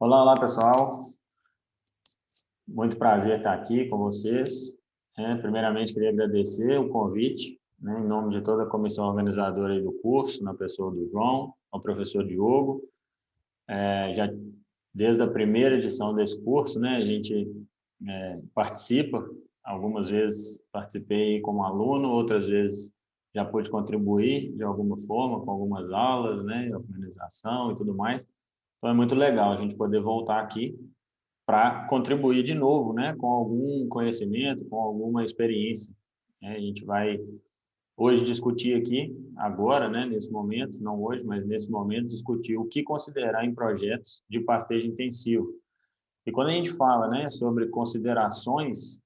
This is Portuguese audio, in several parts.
Olá, pessoal. Muito prazer estar aqui com vocês. Primeiramente, queria agradecer o convite, né, em nome de toda a comissão organizadora aí do curso, na pessoa do João, ao professor Diogo. Já desde a primeira edição desse curso, né, a gente participa. Algumas vezes participei como aluno, outras vezes já pude contribuir de alguma forma com algumas aulas, né, organização e tudo mais. Então, é muito legal a gente poder voltar aqui para contribuir de novo, né, com algum conhecimento, com alguma experiência. A gente vai hoje discutir aqui, agora, né, nesse momento, não hoje, mas nesse momento, discutir o que considerar em projetos de pastejo intensivo. E quando a gente fala, né, sobre considerações,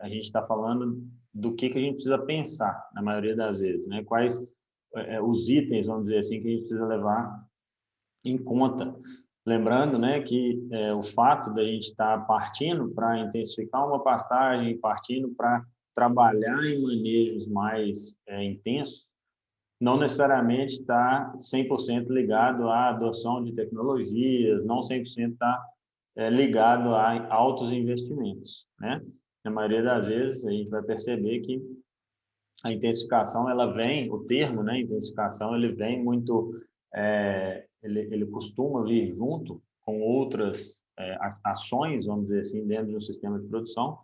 a gente está falando do que a gente precisa pensar, na maioria das vezes, né, quais os itens, vamos dizer assim, que a gente precisa levar em conta. Lembrando, né, que o fato da gente estar partindo para intensificar uma pastagem, partindo para trabalhar em manejos mais intensos, não necessariamente está 100% ligado à adoção de tecnologias, não 100% está ligado a altos investimentos, né? Na maioria das vezes, a gente vai perceber que a intensificação, ela vem, o termo, né, intensificação, ele vem muito, ele costuma vir junto com outras ações, vamos dizer assim, dentro de um sistema de produção,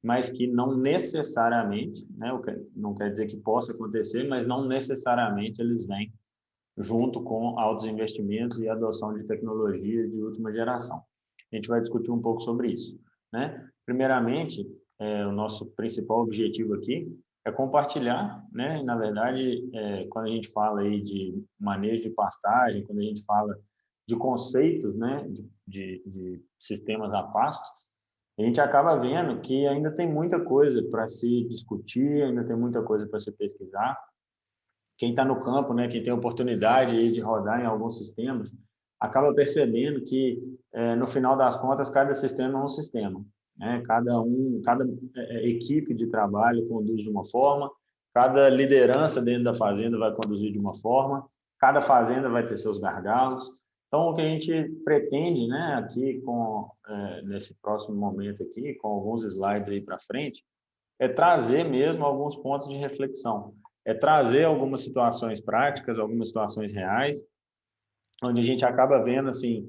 mas que não necessariamente, né, não quer dizer que possa acontecer, mas não necessariamente eles vêm junto com altos investimentos e adoção de tecnologias de última geração. A gente vai discutir um pouco sobre isso, né? Primeiramente, o nosso principal objetivo aqui é compartilhar, né? Na verdade, quando a gente fala aí de manejo de pastagem, quando a gente fala de conceitos, né, de sistemas a pasto, a gente acaba vendo que ainda tem muita coisa para se discutir, ainda tem muita coisa para se pesquisar. Quem está no campo, né, quem tem a oportunidade de rodar em alguns sistemas, acaba percebendo que, no final das contas, cada sistema é um sistema, né? Cada equipe de trabalho conduz de uma forma, cada liderança dentro da fazenda vai conduzir de uma forma, cada fazenda vai ter seus gargalos. Então, o que a gente pretende, né, aqui nesse próximo momento aqui, com alguns slides aí para frente, é trazer mesmo alguns pontos de reflexão, é trazer algumas situações práticas, algumas situações reais, onde a gente acaba vendo assim,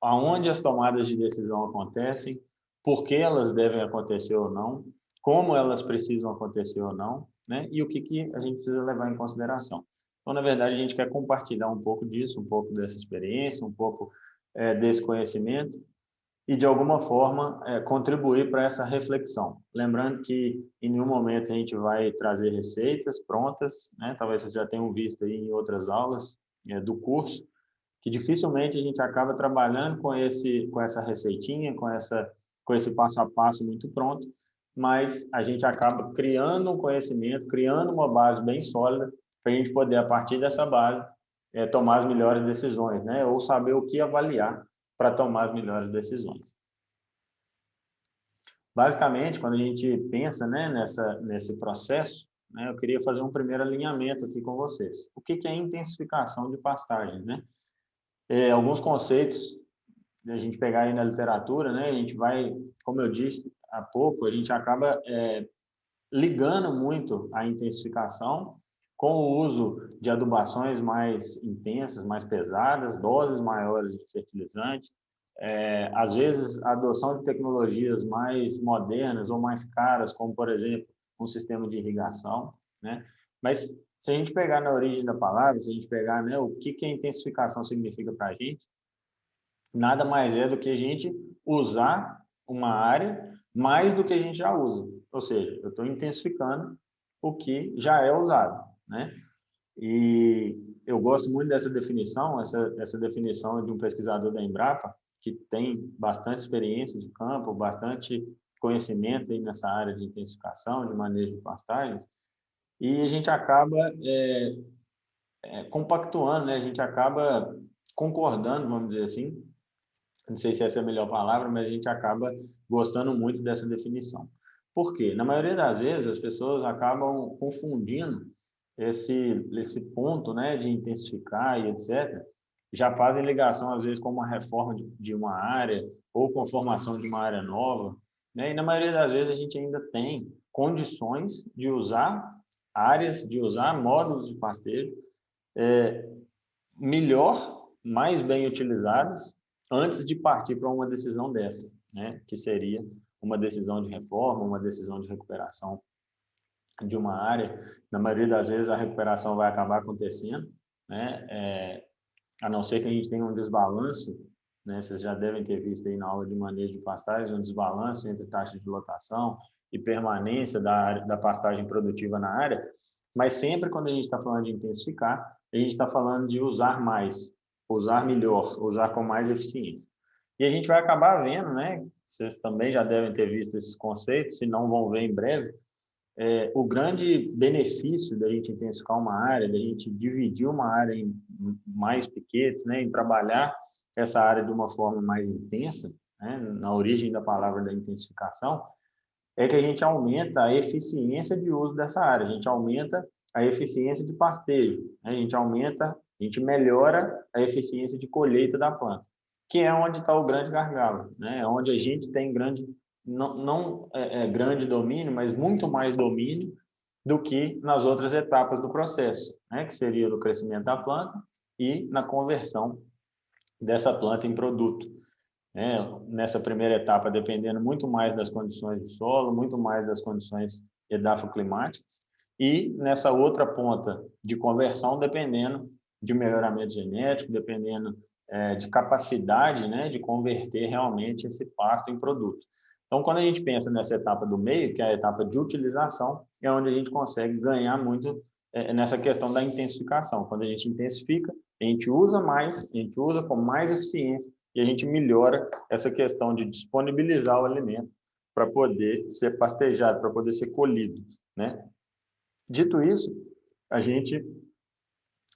aonde as tomadas de decisão acontecem, por que elas devem acontecer ou não, como elas precisam acontecer ou não, né? E o que a gente precisa levar em consideração. Então, na verdade, a gente quer compartilhar um pouco disso, um pouco dessa experiência, um pouco desse conhecimento, e, de alguma forma, contribuir para essa reflexão. Lembrando que, em nenhum momento, a gente vai trazer receitas prontas, né? Talvez vocês já tenham visto aí em outras aulas do curso, que dificilmente a gente acaba trabalhando com essa receitinha, com esse passo a passo muito pronto, mas a gente acaba criando um conhecimento, criando uma base bem sólida, para a gente poder, a partir dessa base, tomar as melhores decisões, né? Ou saber o que avaliar para tomar as melhores decisões. Basicamente, quando a gente pensa, né, nesse processo, né, eu queria fazer um primeiro alinhamento aqui com vocês. O que é intensificação de pastagens, né? Alguns conceitos, a gente pegar aí na literatura, né, a gente vai, como eu disse há pouco, a gente acaba ligando muito a intensificação com o uso de adubações mais intensas, mais pesadas, doses maiores de fertilizante, às vezes a adoção de tecnologias mais modernas ou mais caras, como, por exemplo, um sistema de irrigação, né? Mas se a gente pegar na origem da palavra, se a gente pegar, né, o que a intensificação significa para a gente, nada mais é do que a gente usar uma área mais do que a gente já usa. Ou seja, eu estou intensificando o que já é usado, né? E eu gosto muito dessa definição, essa definição de um pesquisador da Embrapa, que tem bastante experiência de campo, bastante conhecimento aí nessa área de intensificação, de manejo de pastagens, e a gente acaba compactuando, né? A gente acaba concordando, vamos dizer assim, não sei se essa é a melhor palavra, mas a gente acaba gostando muito dessa definição. Por quê? Na maioria das vezes, as pessoas acabam confundindo esse ponto, né, de intensificar e etc., já fazem ligação, às vezes, com uma reforma de uma área ou com a formação de uma área nova, né? E, na maioria das vezes, a gente ainda tem condições de usar áreas, de usar módulos de pastejo melhor, mais bem utilizadas, antes de partir para uma decisão dessa, né? Que seria uma decisão de reforma, uma decisão de recuperação de uma área. Na maioria das vezes, a recuperação vai acabar acontecendo, né? A não ser que a gente tenha um desbalanço, né? Vocês já devem ter visto aí na aula de manejo de pastagem, um desbalanço entre taxa de lotação e permanência da pastagem produtiva na área, mas sempre quando a gente está falando de intensificar, a gente está falando de usar mais, usar melhor, usar com mais eficiência. E a gente vai acabar vendo, né? Vocês também já devem ter visto esses conceitos, se não vão ver em breve, o grande benefício da gente intensificar uma área, da gente dividir uma área em mais piquetes, né, em trabalhar essa área de uma forma mais intensa, né, na origem da palavra da intensificação, é que a gente aumenta a eficiência de uso dessa área, a gente aumenta a eficiência de pastejo, né, a gente melhora a eficiência de colheita da planta, que é onde está o grande gargalo, né, onde a gente tem grande não grande domínio, mas muito mais domínio do que nas outras etapas do processo, né? Que seria no crescimento da planta e na conversão dessa planta em produto. Né? Nessa primeira etapa, dependendo muito mais das condições do solo, muito mais das condições edafoclimáticas, e nessa outra ponta de conversão, dependendo de melhoramento genético, dependendo de capacidade, né, de converter realmente esse pasto em produto. Então, quando a gente pensa nessa etapa do meio, que é a etapa de utilização, é onde a gente consegue ganhar muito nessa questão da intensificação. Quando a gente intensifica, a gente usa mais, a gente usa com mais eficiência e a gente melhora essa questão de disponibilizar o alimento para poder ser pastejado, para poder ser colhido, né? Dito isso, a gente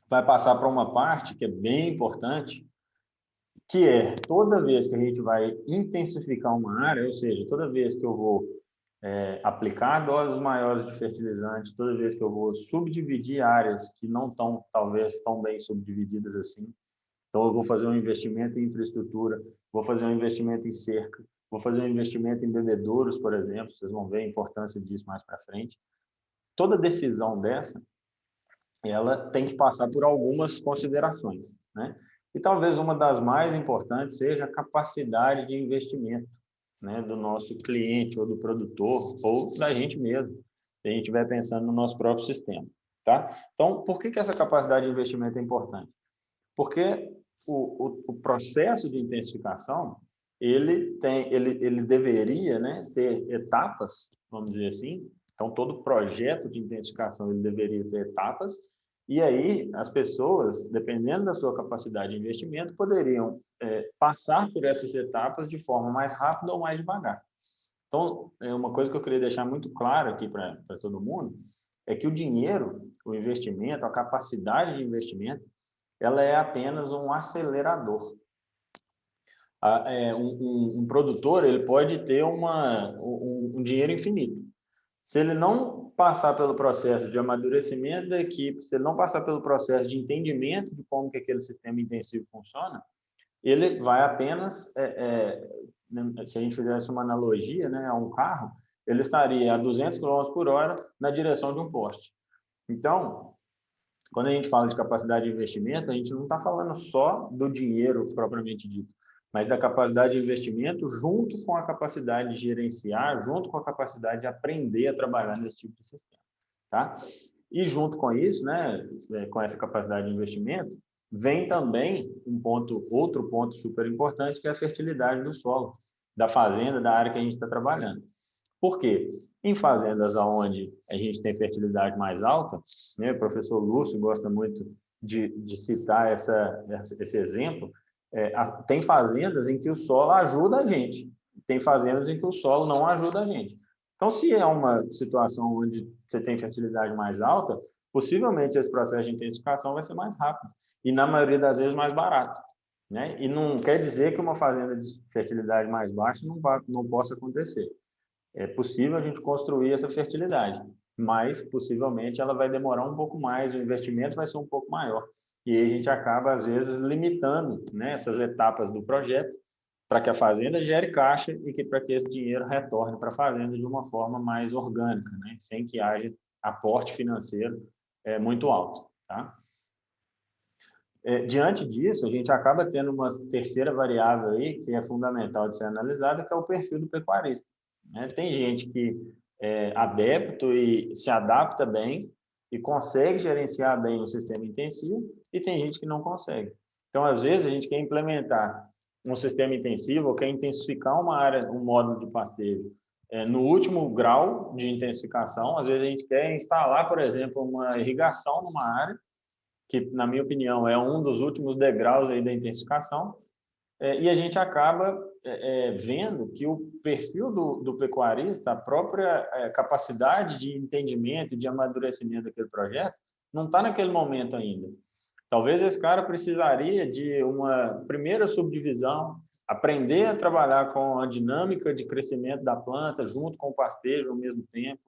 vai passar para uma parte que é bem importante, que é toda vez que a gente vai intensificar uma área, ou seja, toda vez que eu vou aplicar doses maiores de fertilizantes, toda vez que eu vou subdividir áreas que não estão, talvez, tão bem subdivididas assim, então eu vou fazer um investimento em infraestrutura, vou fazer um investimento em cerca, vou fazer um investimento em bebedouros, por exemplo, vocês vão ver a importância disso mais para frente. Toda decisão dessa, ela tem que passar por algumas considerações, né? E talvez uma das mais importantes seja a capacidade de investimento, né, do nosso cliente ou do produtor ou da gente mesmo, se a gente estiver pensando no nosso próprio sistema, tá? Então, por que essa capacidade de investimento é importante? Porque o processo de intensificação, ele deveria, né, ter etapas, vamos dizer assim. Então, todo projeto de intensificação ele deveria ter etapas, e aí as pessoas, dependendo da sua capacidade de investimento, poderiam passar por essas etapas de forma mais rápida ou mais devagar. Então, uma coisa que eu queria deixar muito claro aqui para todo mundo é que o dinheiro, o investimento, a capacidade de investimento, ela é apenas um acelerador. Um produtor ele pode ter um dinheiro infinito. Se ele não passar pelo processo de amadurecimento da equipe, se ele não passar pelo processo de entendimento de como que aquele sistema intensivo funciona, ele vai apenas, se a gente fizesse uma analogia, né, a um carro, ele estaria a 200 km por hora na direção de um poste. Então, quando a gente fala de capacidade de investimento, a gente não está falando só do dinheiro propriamente dito, mas da capacidade de investimento junto com a capacidade de gerenciar, junto com a capacidade de aprender a trabalhar nesse tipo de sistema, tá? E junto com isso, né, com essa capacidade de investimento, vem também outro ponto super importante, que é a fertilidade do solo, da fazenda, da área que a gente está trabalhando. Por quê? Em fazendas onde a gente tem fertilidade mais alta, né, o professor Lúcio gosta muito de citar esse exemplo, tem fazendas em que o solo ajuda a gente, tem fazendas em que o solo não ajuda a gente. Então, se é uma situação onde você tem fertilidade mais alta, possivelmente esse processo de intensificação vai ser mais rápido e, na maioria das vezes, mais barato, né? E não quer dizer que uma fazenda de fertilidade mais baixa não possa acontecer. É possível a gente construir essa fertilidade, mas possivelmente ela vai demorar um pouco mais, o investimento vai ser um pouco maior. E aí a gente acaba, às vezes, limitando, né, essas etapas do projeto para que a fazenda gere caixa e para que esse dinheiro retorne para a fazenda de uma forma mais orgânica, né, sem que haja aporte financeiro muito alto. Tá? Diante disso, a gente acaba tendo uma terceira variável aí, que é fundamental de ser analisada, que é o perfil do pecuarista. Né? Tem gente que é adepto e se adapta bem e consegue gerenciar bem o sistema intensivo, e tem gente que não consegue. Então, às vezes, a gente quer implementar um sistema intensivo ou quer intensificar uma área, um módulo de pastejo no último grau de intensificação. Às vezes, a gente quer instalar, por exemplo, uma irrigação numa área, que, na minha opinião, é um dos últimos degraus aí da intensificação, e a gente acaba vendo que o perfil do pecuarista, a própria capacidade de entendimento e de amadurecimento daquele projeto, não está naquele momento ainda. Talvez esse cara precisaria de uma primeira subdivisão, aprender a trabalhar com a dinâmica de crescimento da planta junto com o pastejo ao mesmo tempo,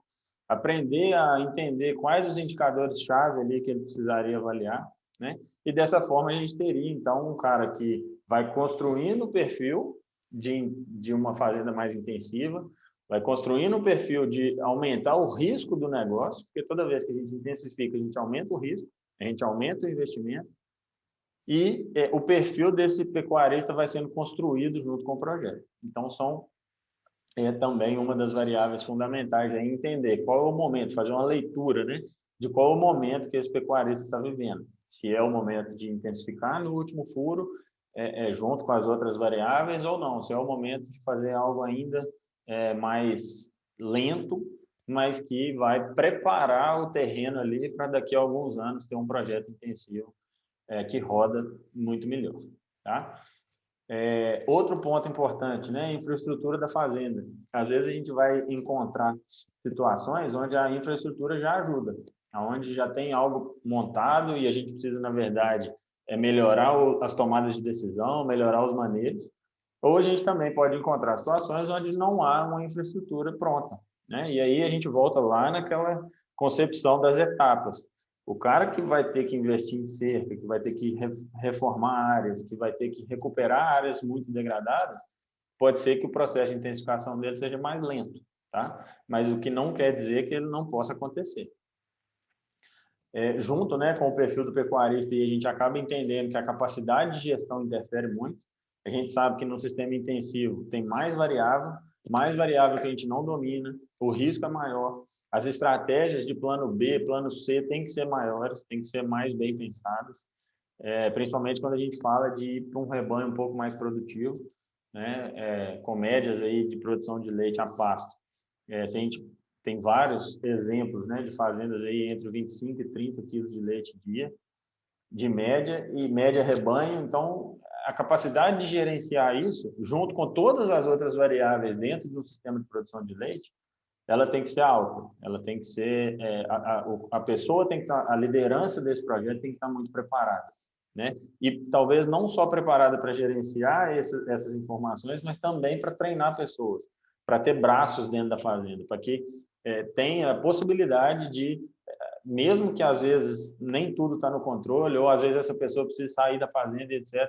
aprender a entender quais os indicadores-chave ali que ele precisaria avaliar, né? E dessa forma a gente teria, então, um cara que vai construindo o perfil de uma fazenda mais intensiva, vai construindo o perfil de aumentar o risco do negócio, porque toda vez que a gente intensifica, a gente aumenta o risco, a gente aumenta o investimento, e o perfil desse pecuarista vai sendo construído junto com o projeto. Então, também uma das variáveis fundamentais é entender qual é o momento, fazer uma leitura, né, de qual é o momento que esse pecuarista está vivendo. Se é o momento de intensificar no último furo, junto com as outras variáveis, ou não. Se é o momento de fazer algo ainda mais lento, mas que vai preparar o terreno ali para daqui a alguns anos ter um projeto intensivo que roda muito melhor. Tá? Outro ponto importante, né? Infraestrutura da fazenda. Às vezes a gente vai encontrar situações onde a infraestrutura já ajuda, onde já tem algo montado e a gente precisa, na verdade, melhorar as tomadas de decisão, melhorar os manejos. Ou a gente também pode encontrar situações onde não há uma infraestrutura pronta, né? E aí a gente volta lá naquela concepção das etapas. O cara que vai ter que investir em cerca, que vai ter que reformar áreas, que vai ter que recuperar áreas muito degradadas, pode ser que o processo de intensificação dele seja mais lento, tá? Mas o que não quer dizer que ele não possa acontecer. Junto, né, com o perfil do pecuarista, e a gente acaba entendendo que a capacidade de gestão interfere muito. A gente sabe que no sistema intensivo tem mais variável que a gente não domina, o risco é maior, as estratégias de plano B, plano C têm que ser maiores, têm que ser mais bem pensadas, principalmente quando a gente fala de ir para um rebanho um pouco mais produtivo, né, com médias aí de produção de leite a pasto. Se a gente tem vários exemplos, né, de fazendas aí entre 25 e 30 quilos de leite dia, de média, e média rebanho. Então, a capacidade de gerenciar isso, junto com todas as outras variáveis dentro do sistema de produção de leite, ela tem que ser alta, ela tem que ser, a pessoa tem que estar, a liderança desse projeto tem que estar muito preparada, né? E talvez não só preparada para gerenciar essas informações, mas também para treinar pessoas, para ter braços dentro da fazenda, para que tenha a possibilidade de, mesmo que às vezes nem tudo está no controle, ou às vezes essa pessoa precisa sair da fazenda, etc.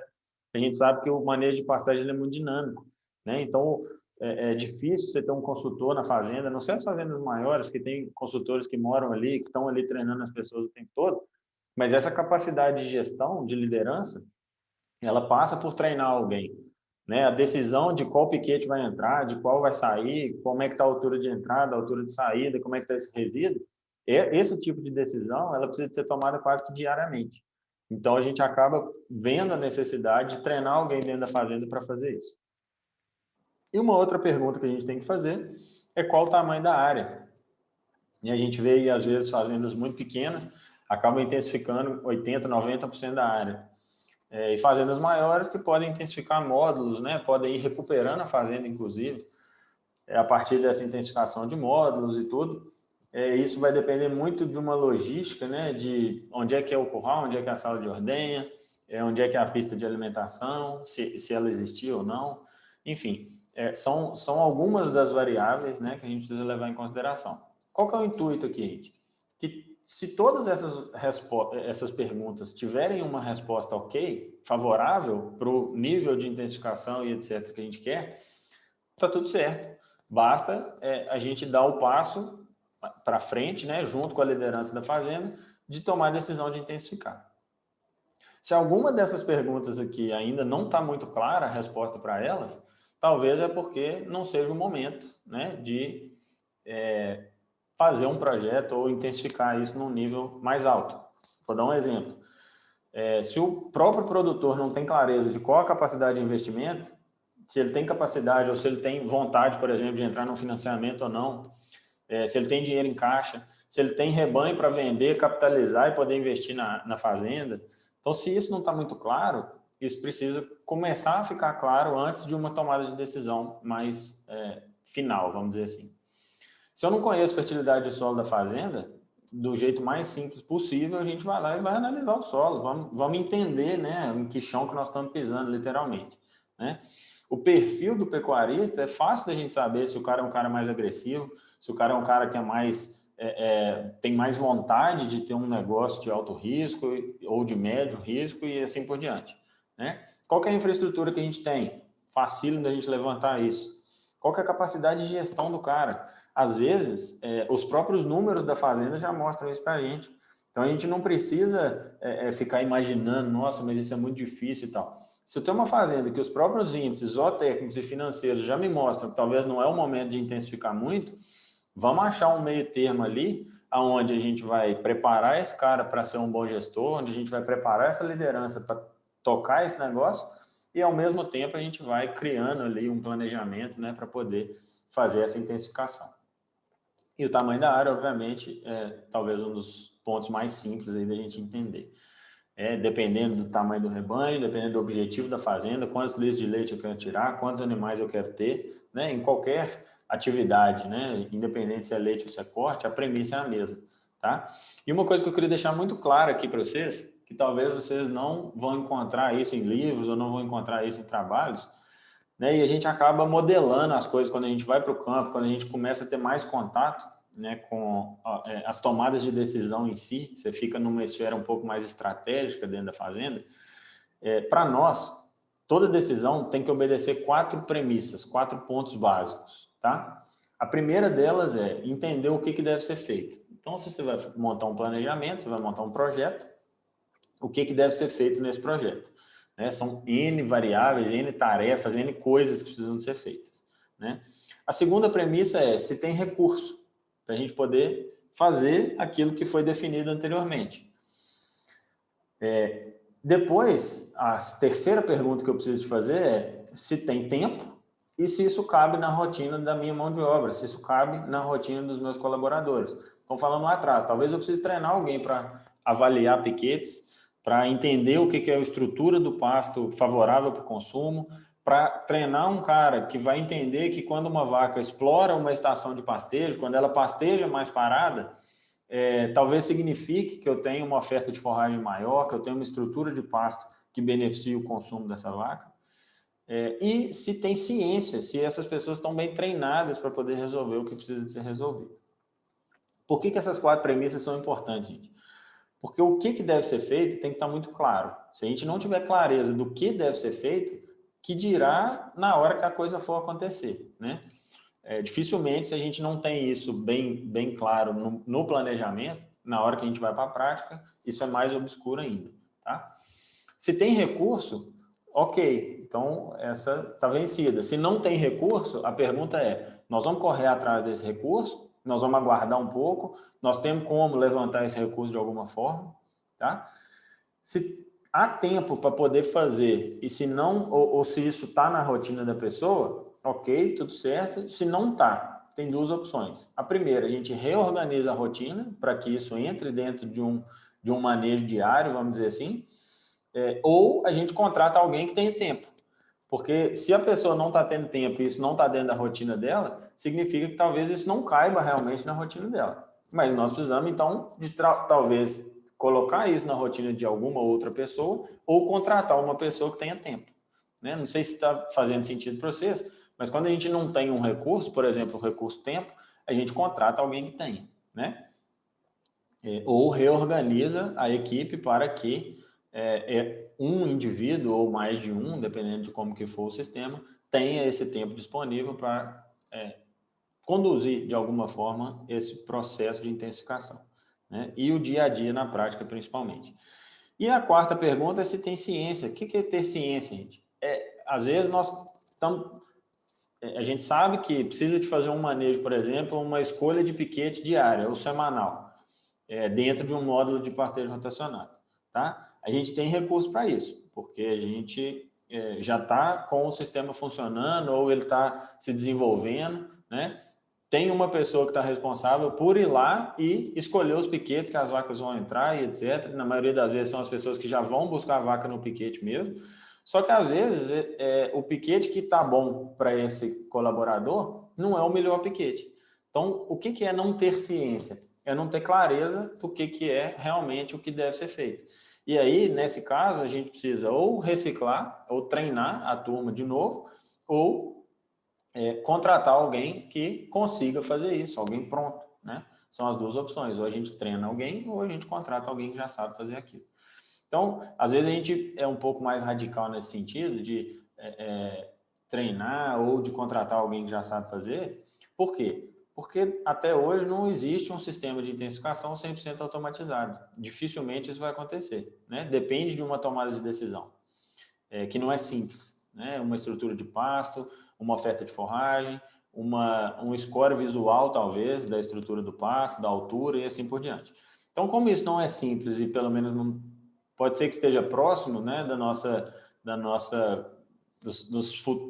A gente sabe que o manejo de pastagem é muito dinâmico, né? Então, é difícil você ter um consultor na fazenda, não sei as fazendas maiores, que tem consultores que moram ali, que estão ali treinando as pessoas o tempo todo, mas essa capacidade de gestão, de liderança, ela passa por treinar alguém, né? A decisão de qual piquete vai entrar, de qual vai sair, como é que está a altura de entrada, a altura de saída, como é que está esse resíduo, esse tipo de decisão, ela precisa ser tomada quase que diariamente. Então, a gente acaba vendo a necessidade de treinar alguém dentro da fazenda para fazer isso. E uma outra pergunta que a gente tem que fazer é qual o tamanho da área. E a gente vê, às vezes, fazendas muito pequenas acabam intensificando 80%, 90% da área. E fazendas maiores que podem intensificar módulos, né? Podem ir recuperando a fazenda, inclusive, a partir dessa intensificação de módulos e tudo. Isso vai depender muito de uma logística, né? De onde é que é o curral, onde é que é a sala de ordenha, onde é que é a pista de alimentação, se ela existir ou não. Enfim, são algumas das variáveis, né, que a gente precisa levar em consideração. Qual que é o intuito aqui, gente? Que se todas essas perguntas tiverem uma resposta ok, favorável para o nível de intensificação e etc. que a gente quer, está tudo certo. Basta a gente dar o passo para frente, né, junto com a liderança da fazenda, de tomar a decisão de intensificar. Se alguma dessas perguntas aqui ainda não está muito clara a resposta para elas, talvez é porque não seja o momento, né, de fazer um projeto ou intensificar isso num nível mais alto. Vou dar um exemplo. Se o próprio produtor não tem clareza de qual a capacidade de investimento, se ele tem capacidade ou se ele tem vontade, por exemplo, de entrar no financiamento ou não, se ele tem dinheiro em caixa, se ele tem rebanho para vender, capitalizar e poder investir na fazenda. Então, se isso não está muito claro, isso precisa começar a ficar claro antes de uma tomada de decisão mais final, vamos dizer assim. Se eu não conheço fertilidade de solo da fazenda, do jeito mais simples possível, a gente vai lá e vai analisar o solo, vamos entender, né, em que chão que nós estamos pisando, literalmente, né? O perfil do pecuarista é fácil da gente saber se o cara é um cara mais agressivo, se o cara é um cara que tem mais vontade de ter um negócio de alto risco ou de médio risco e assim por diante, né? Qual que é a infraestrutura que a gente tem? Facílimo da gente levantar isso. Qual que é a capacidade de gestão do cara? Às vezes, os próprios números da fazenda já mostram isso para a gente. Então, a gente não precisa ficar imaginando, nossa, mas isso é muito difícil e tal. Se eu tenho uma fazenda que os próprios índices zootécnicos e financeiros já me mostram que talvez não é o momento de intensificar muito, vamos achar um meio termo ali, onde a gente vai preparar esse cara para ser um bom gestor, onde a gente vai preparar essa liderança para tocar esse negócio e, ao mesmo tempo, a gente vai criando ali um planejamento, né, para poder fazer essa intensificação. E o tamanho da área, obviamente, talvez um dos pontos mais simples aí da gente entender. Dependendo do tamanho do rebanho, dependendo do objetivo da fazenda, quantos litros de leite eu quero tirar, quantos animais eu quero ter, né? Em qualquer atividade, né? Independente se é leite ou se é corte, a premissa é a mesma, tá? E uma coisa que eu queria deixar muito clara aqui para vocês, que talvez vocês não vão encontrar isso em livros ou não vão encontrar isso em trabalhos, né? E a gente acaba modelando as coisas quando a gente vai para o campo, quando a gente começa a ter mais contato, né, com as tomadas de decisão em si, você fica numa esfera um pouco mais estratégica dentro da fazenda. Para nós, toda decisão tem que obedecer 4 premissas, 4 pontos básicos, tá? A primeira delas é entender o que deve ser feito. Então, se você vai montar um planejamento, você vai montar um projeto, o que deve ser feito nesse projeto, né? São N variáveis, N tarefas, N coisas que precisam ser feitas, né? A segunda premissa é se tem recurso para a gente poder fazer aquilo que foi definido anteriormente. Depois, a terceira pergunta que eu preciso te fazer é se tem tempo e se isso cabe na rotina da minha mão de obra, se isso cabe na rotina dos meus colaboradores. Estão falando lá atrás, talvez eu precise treinar alguém para avaliar piquetes, para entender o que é a estrutura do pasto favorável para o consumo, para treinar um cara que vai entender que quando uma vaca explora uma estação de pastejo, quando ela pasteja mais parada, talvez signifique que eu tenho uma oferta de forragem maior, que eu tenho uma estrutura de pasto que beneficie o consumo dessa vaca. E se tem ciência, se essas pessoas estão bem treinadas para poder resolver o que precisa de ser resolvido. Por que essas 4 premissas são importantes, gente? Porque o que deve ser feito tem que estar muito claro. Se a gente não tiver clareza do que deve ser feito, que dirá na hora que a coisa for acontecer, né? Dificilmente, se a gente não tem isso bem claro no planejamento, na hora que a gente vai para a prática, isso é mais obscuro ainda, tá? Se tem recurso, ok, então essa está vencida. Se não tem recurso, a pergunta é, nós vamos correr atrás desse recurso, nós vamos aguardar um pouco, nós temos como levantar esse recurso de alguma forma, tá? Se há tempo para poder fazer e se não, ou se isso está na rotina da pessoa, ok, tudo certo. Se não está, tem 2 opções. A primeira, a gente reorganiza a rotina para que isso entre dentro de um manejo diário, vamos dizer assim, ou a gente contrata alguém que tenha tempo. Porque se a pessoa não está tendo tempo e isso não está dentro da rotina dela, significa que talvez isso não caiba realmente na rotina dela. Mas nós precisamos, então, de talvez colocar isso na rotina de alguma outra pessoa ou contratar uma pessoa que tenha tempo, né? Não sei se está fazendo sentido para vocês, mas quando a gente não tem um recurso, por exemplo, o recurso tempo, a gente contrata alguém que tenha, né? ou reorganiza a equipe para que um indivíduo ou mais de um, dependendo de como que for o sistema, tenha esse tempo disponível para conduzir de alguma forma esse processo de intensificação, né? E o dia a dia na prática principalmente. E a quarta pergunta é se tem ciência. O que é ter ciência, gente? Às vezes a gente sabe que precisa de fazer um manejo, por exemplo, uma escolha de piquete diária ou semanal, dentro de um módulo de pastejo rotacionado, tá? A gente tem recurso para isso, porque a gente já está com o sistema funcionando ou ele está se desenvolvendo, né? Tem uma pessoa que está responsável por ir lá e escolher os piquetes que as vacas vão entrar e etc. Na maioria das vezes são as pessoas que já vão buscar a vaca no piquete mesmo. Só que às vezes o piquete que está bom para esse colaborador não é o melhor piquete. Então, o que é não ter ciência? É não ter clareza do que é realmente o que deve ser feito. E aí, nesse caso, a gente precisa ou reciclar, ou treinar a turma de novo, ou contratar alguém que consiga fazer isso, alguém pronto, né? São as duas opções, ou a gente treina alguém, ou a gente contrata alguém que já sabe fazer aquilo. Então, às vezes a gente é um pouco mais radical nesse sentido de treinar ou de contratar alguém que já sabe fazer. Por quê? Porque até hoje não existe um sistema de intensificação 100% automatizado. Dificilmente isso vai acontecer, né? Depende de uma tomada de decisão, que não é simples, né? Uma estrutura de pasto, uma oferta de forragem, um score visual, talvez, da estrutura do pasto, da altura e assim por diante. Então, como isso não é simples e pelo menos não pode ser que esteja próximo, né,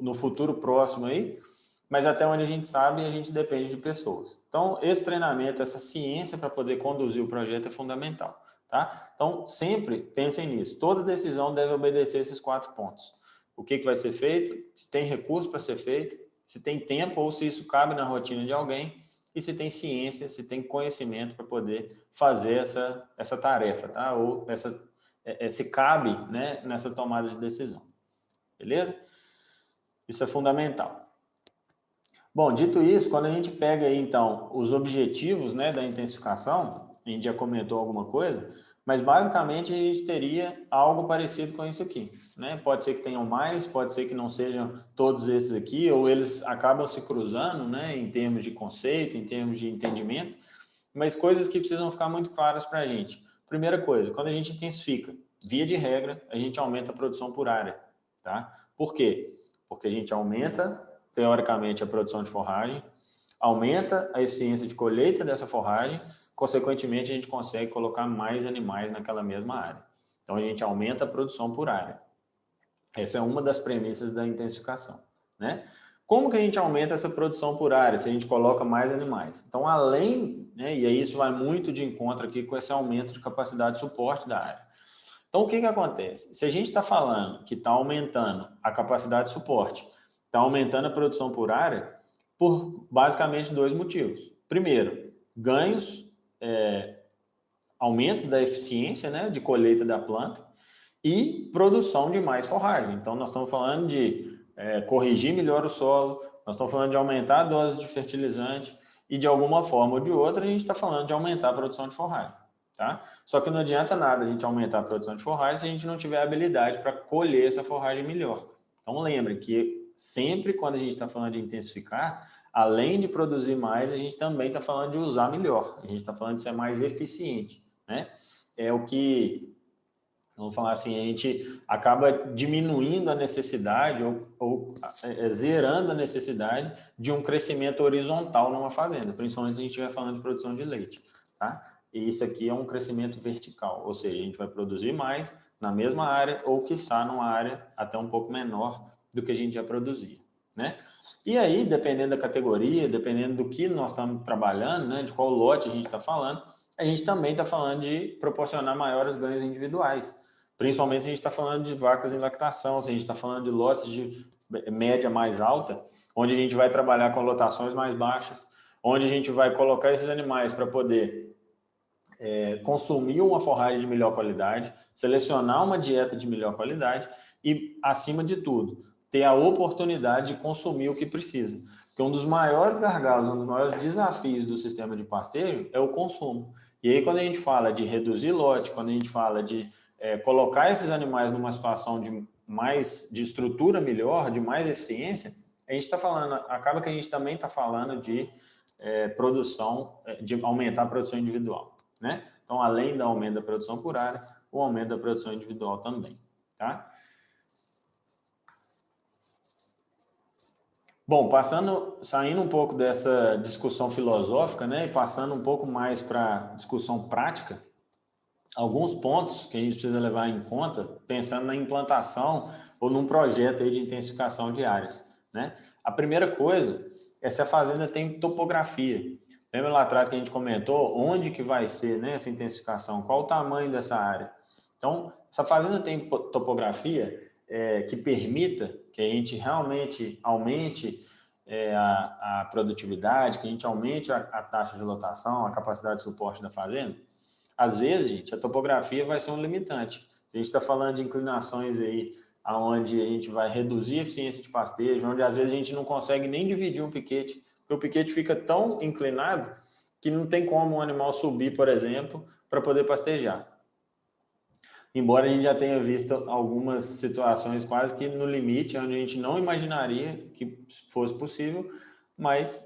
no futuro próximo aí, mas até onde a gente sabe, a gente depende de pessoas. Então, esse treinamento, essa ciência para poder conduzir o projeto é fundamental, tá? Então, sempre pensem nisso. Toda decisão deve obedecer esses 4 pontos. O que vai ser feito, se tem recurso para ser feito, se tem tempo ou se isso cabe na rotina de alguém, e se tem ciência, se tem conhecimento para poder fazer essa tarefa, tá? Ou se cabe, né, nessa tomada de decisão. Beleza? Isso é fundamental. Bom, dito isso, quando a gente pega aí, então, os objetivos, né, da intensificação, a gente já comentou alguma coisa, mas basicamente a gente teria algo parecido com isso aqui, né? Pode ser que tenham mais, pode ser que não sejam todos esses aqui, ou eles acabam se cruzando, né, em termos de conceito, em termos de entendimento, mas coisas que precisam ficar muito claras para a gente. Primeira coisa, quando a gente intensifica, via de regra, a gente aumenta a produção por área, tá? Por quê? Porque a gente aumenta, teoricamente, a produção de forragem, aumenta a eficiência de colheita dessa forragem, consequentemente, a gente consegue colocar mais animais naquela mesma área. Então, a gente aumenta a produção por área. Essa é uma das premissas da intensificação, né? Como que a gente aumenta essa produção por área se a gente coloca mais animais? Então, além, né, e aí isso vai muito de encontro aqui com esse aumento de capacidade de suporte da área. Então, o que acontece? Se a gente está falando que está aumentando a capacidade de suporte, está aumentando a produção por área, por basicamente 2 motivos. Primeiro, ganhos, aumento da eficiência, né, de colheita da planta e produção de mais forragem. Então, nós estamos falando de corrigir melhor o solo, nós estamos falando de aumentar a dose de fertilizante e, de alguma forma ou de outra, a gente está falando de aumentar a produção de forragem. Tá? Só que não adianta nada a gente aumentar a produção de forragem se a gente não tiver habilidade para colher essa forragem melhor. Então, lembre que sempre quando a gente está falando de intensificar, além de produzir mais, a gente também está falando de usar melhor. A gente está falando de ser mais eficiente, né? É o que, vamos falar assim, a gente acaba diminuindo a necessidade ou zerando a necessidade de um crescimento horizontal numa fazenda, principalmente se a gente estiver falando de produção de leite, tá? E isso aqui é um crescimento vertical, ou seja, a gente vai produzir mais na mesma área ou, quiçá, numa área até um pouco menor do que a gente já produzia, né? E aí, dependendo da categoria, dependendo do que nós estamos trabalhando, né, de qual lote a gente está falando, a gente também está falando de proporcionar maiores ganhos individuais. Principalmente se a gente está falando de vacas em lactação, se a gente está falando de lotes de média mais alta, onde a gente vai trabalhar com lotações mais baixas, onde a gente vai colocar esses animais para poder consumir uma forragem de melhor qualidade, selecionar uma dieta de melhor qualidade e, acima de tudo, ter a oportunidade de consumir o que precisa. Porque um dos maiores gargalos, um dos maiores desafios do sistema de pastejo é o consumo. E aí, quando a gente fala de reduzir lote, quando a gente fala de colocar esses animais numa situação de estrutura melhor, de mais eficiência, a gente está falando, acaba que a gente também está falando de produção, de aumentar a produção individual, né? Então, além do aumento da produção por área, o aumento da produção individual também, tá? Bom, saindo um pouco dessa discussão filosófica, né, e passando um pouco mais para discussão prática, alguns pontos que a gente precisa levar em conta, pensando na implantação ou num projeto aí de intensificação de áreas, né? A primeira coisa é se a fazenda tem topografia. Lembra lá atrás que a gente comentou onde que vai ser, né, essa intensificação, qual o tamanho dessa área. Então, se a fazenda tem topografia que permita que a gente realmente aumente a produtividade, que a gente aumente a taxa de lotação, a capacidade de suporte da fazenda, às vezes, gente, a topografia vai ser um limitante. Se a gente está falando de inclinações aí, onde a gente vai reduzir a eficiência de pastejo, onde às vezes a gente não consegue nem dividir um piquete, porque o piquete fica tão inclinado que não tem como um animal subir, por exemplo, para poder pastejar. Embora a gente já tenha visto algumas situações quase que no limite, onde a gente não imaginaria que fosse possível, mas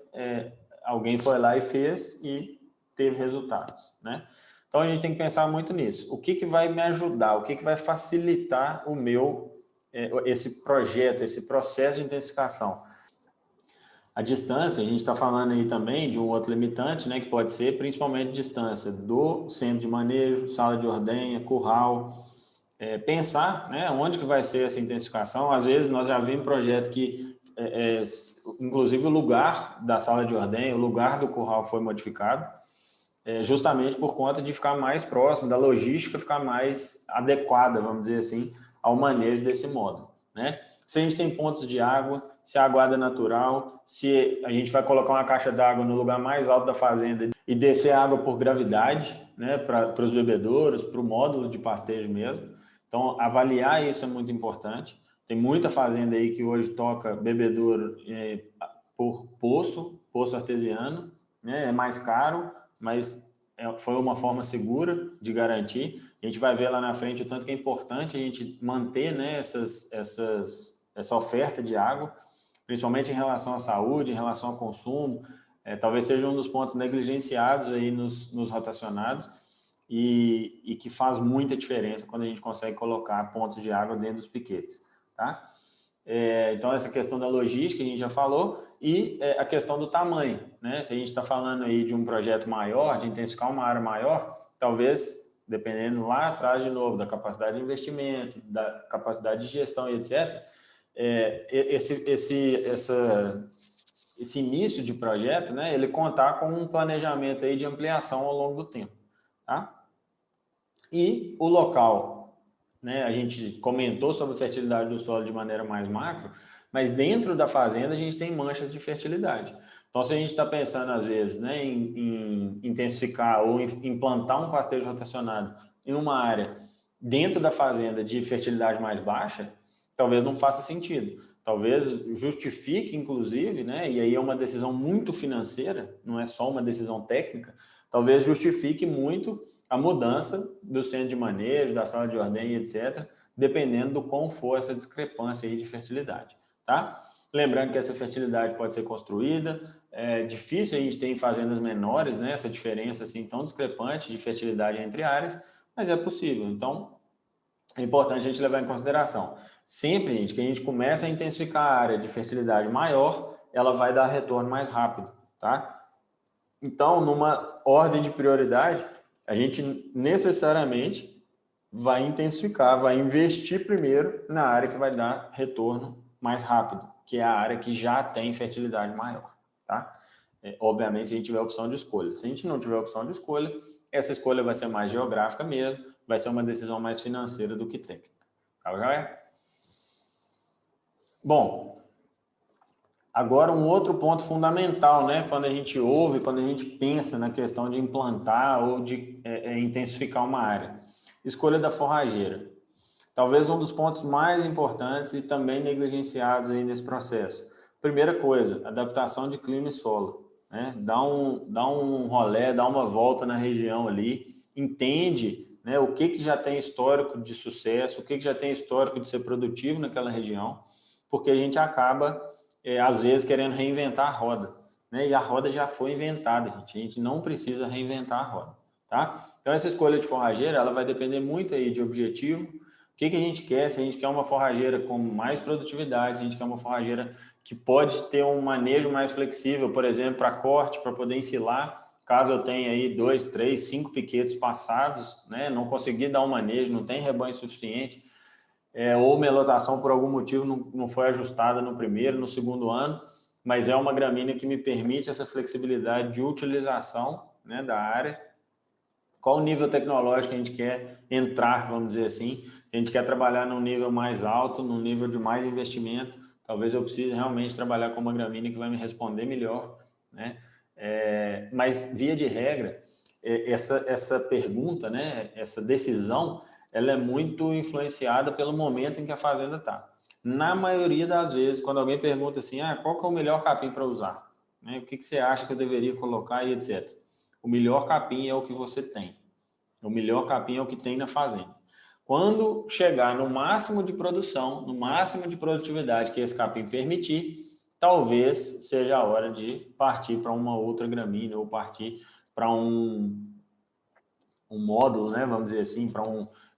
alguém foi lá e fez e teve resultados, né? Então, a gente tem que pensar muito nisso. O que vai me ajudar? O que vai facilitar esse projeto, esse processo de intensificação? A distância, a gente está falando aí também de um outro limitante, né, que pode ser principalmente distância do centro de manejo, sala de ordenha, curral. Pensar, né, onde que vai ser essa intensificação. Às vezes, nós já vimos projeto que, inclusive, o lugar da sala de ordenha, o lugar do curral foi modificado, justamente por conta de ficar mais próximo, da logística ficar mais adequada, vamos dizer assim, ao manejo desse módulo, né? Se a gente tem pontos de água, se a água é natural, se a gente vai colocar uma caixa d'água no lugar mais alto da fazenda e descer a água por gravidade, né, para os bebedouros, para o módulo de pastejo mesmo. Então, avaliar isso é muito importante. Tem muita fazenda aí que hoje toca bebedouro por poço artesiano, né? É mais caro, mas foi uma forma segura de garantir. A gente vai ver lá na frente o tanto que é importante a gente manter, né, essa oferta de água, principalmente em relação à saúde, em relação ao consumo. Talvez seja um dos pontos negligenciados aí nos rotacionados e que faz muita diferença quando a gente consegue colocar pontos de água dentro dos piquetes, tá? Então, essa questão da logística, a gente já falou, e a questão do tamanho, né? Se a gente está falando aí de um projeto maior, de intensificar uma área maior, talvez, dependendo lá atrás, de novo, da capacidade de investimento, da capacidade de gestão e etc., esse início de projeto, né, ele contar com um planejamento aí de ampliação ao longo do tempo, tá? E o local, né, a gente comentou sobre a fertilidade do solo de maneira mais macro, mas dentro da fazenda a gente tem manchas de fertilidade. Então, se a gente está pensando, às vezes, né, em intensificar ou implantar um pastejo rotacionado em uma área dentro da fazenda de fertilidade mais baixa, talvez não faça sentido. Talvez justifique, inclusive, né, e aí é uma decisão muito financeira, não é só uma decisão técnica, talvez justifique muito a mudança do centro de manejo, da sala de ordenha, etc., dependendo do quão for essa discrepância aí de fertilidade, tá? Lembrando que essa fertilidade pode ser construída, é difícil a gente ter em fazendas menores, né, essa diferença assim tão discrepante de fertilidade entre áreas, mas é possível. Então, é importante a gente levar em consideração. Sempre, gente, que a gente começa a intensificar a área de fertilidade maior, ela vai dar retorno mais rápido, tá? Então, numa ordem de prioridade, a gente necessariamente vai intensificar, vai investir primeiro na área que vai dar retorno mais rápido, que é a área que já tem fertilidade maior, tá? Obviamente, se a gente tiver opção de escolha. Se a gente não tiver opção de escolha, essa escolha vai ser mais geográfica mesmo, vai ser uma decisão mais financeira do que técnica. Tá, já? Bom, agora um outro ponto fundamental, né, quando a gente ouve, quando a gente pensa na questão de implantar ou de intensificar uma área. Escolha da forrageira. Talvez um dos pontos mais importantes e também negligenciados aí nesse processo. Primeira coisa, adaptação de clima e solo. né? Dá um rolê, dá uma volta na região ali, entende, né, o que já tem histórico de sucesso, o que já tem histórico de ser produtivo naquela região, porque a gente acaba, às vezes, querendo reinventar a roda, né? E a roda já foi inventada, gente. A gente não precisa reinventar a roda, tá? Então, essa escolha de forrageira, ela vai depender muito aí de objetivo, o que a gente quer, se a gente quer uma forrageira com mais produtividade, se a gente quer uma forrageira que pode ter um manejo mais flexível, por exemplo, para corte, para poder ensilar, caso eu tenha aí 2, 3, 5 piquetes passados, né, não consegui dar um manejo, não tem rebanho suficiente, ou minha lotação por algum motivo não foi ajustada no primeiro, no segundo ano, mas é uma gramínea que me permite essa flexibilidade de utilização, né, da área. Qual o nível tecnológico que a gente quer entrar, vamos dizer assim? Se a gente quer trabalhar num nível mais alto, num nível de mais investimento, talvez eu precise realmente trabalhar com uma gramínea que vai me responder melhor, né? Mas, via de regra, essa pergunta, né, essa decisão, ela é muito influenciada pelo momento em que a fazenda está. Na maioria das vezes, quando alguém pergunta assim, qual que é o melhor capim para usar? Né? O que você acha que eu deveria colocar e etc. O melhor capim é o que você tem. O melhor capim é o que tem na fazenda. Quando chegar no máximo de produção, no máximo de produtividade que esse capim permitir, talvez seja a hora de partir para uma outra gramínea ou partir para um módulo, né, vamos dizer assim,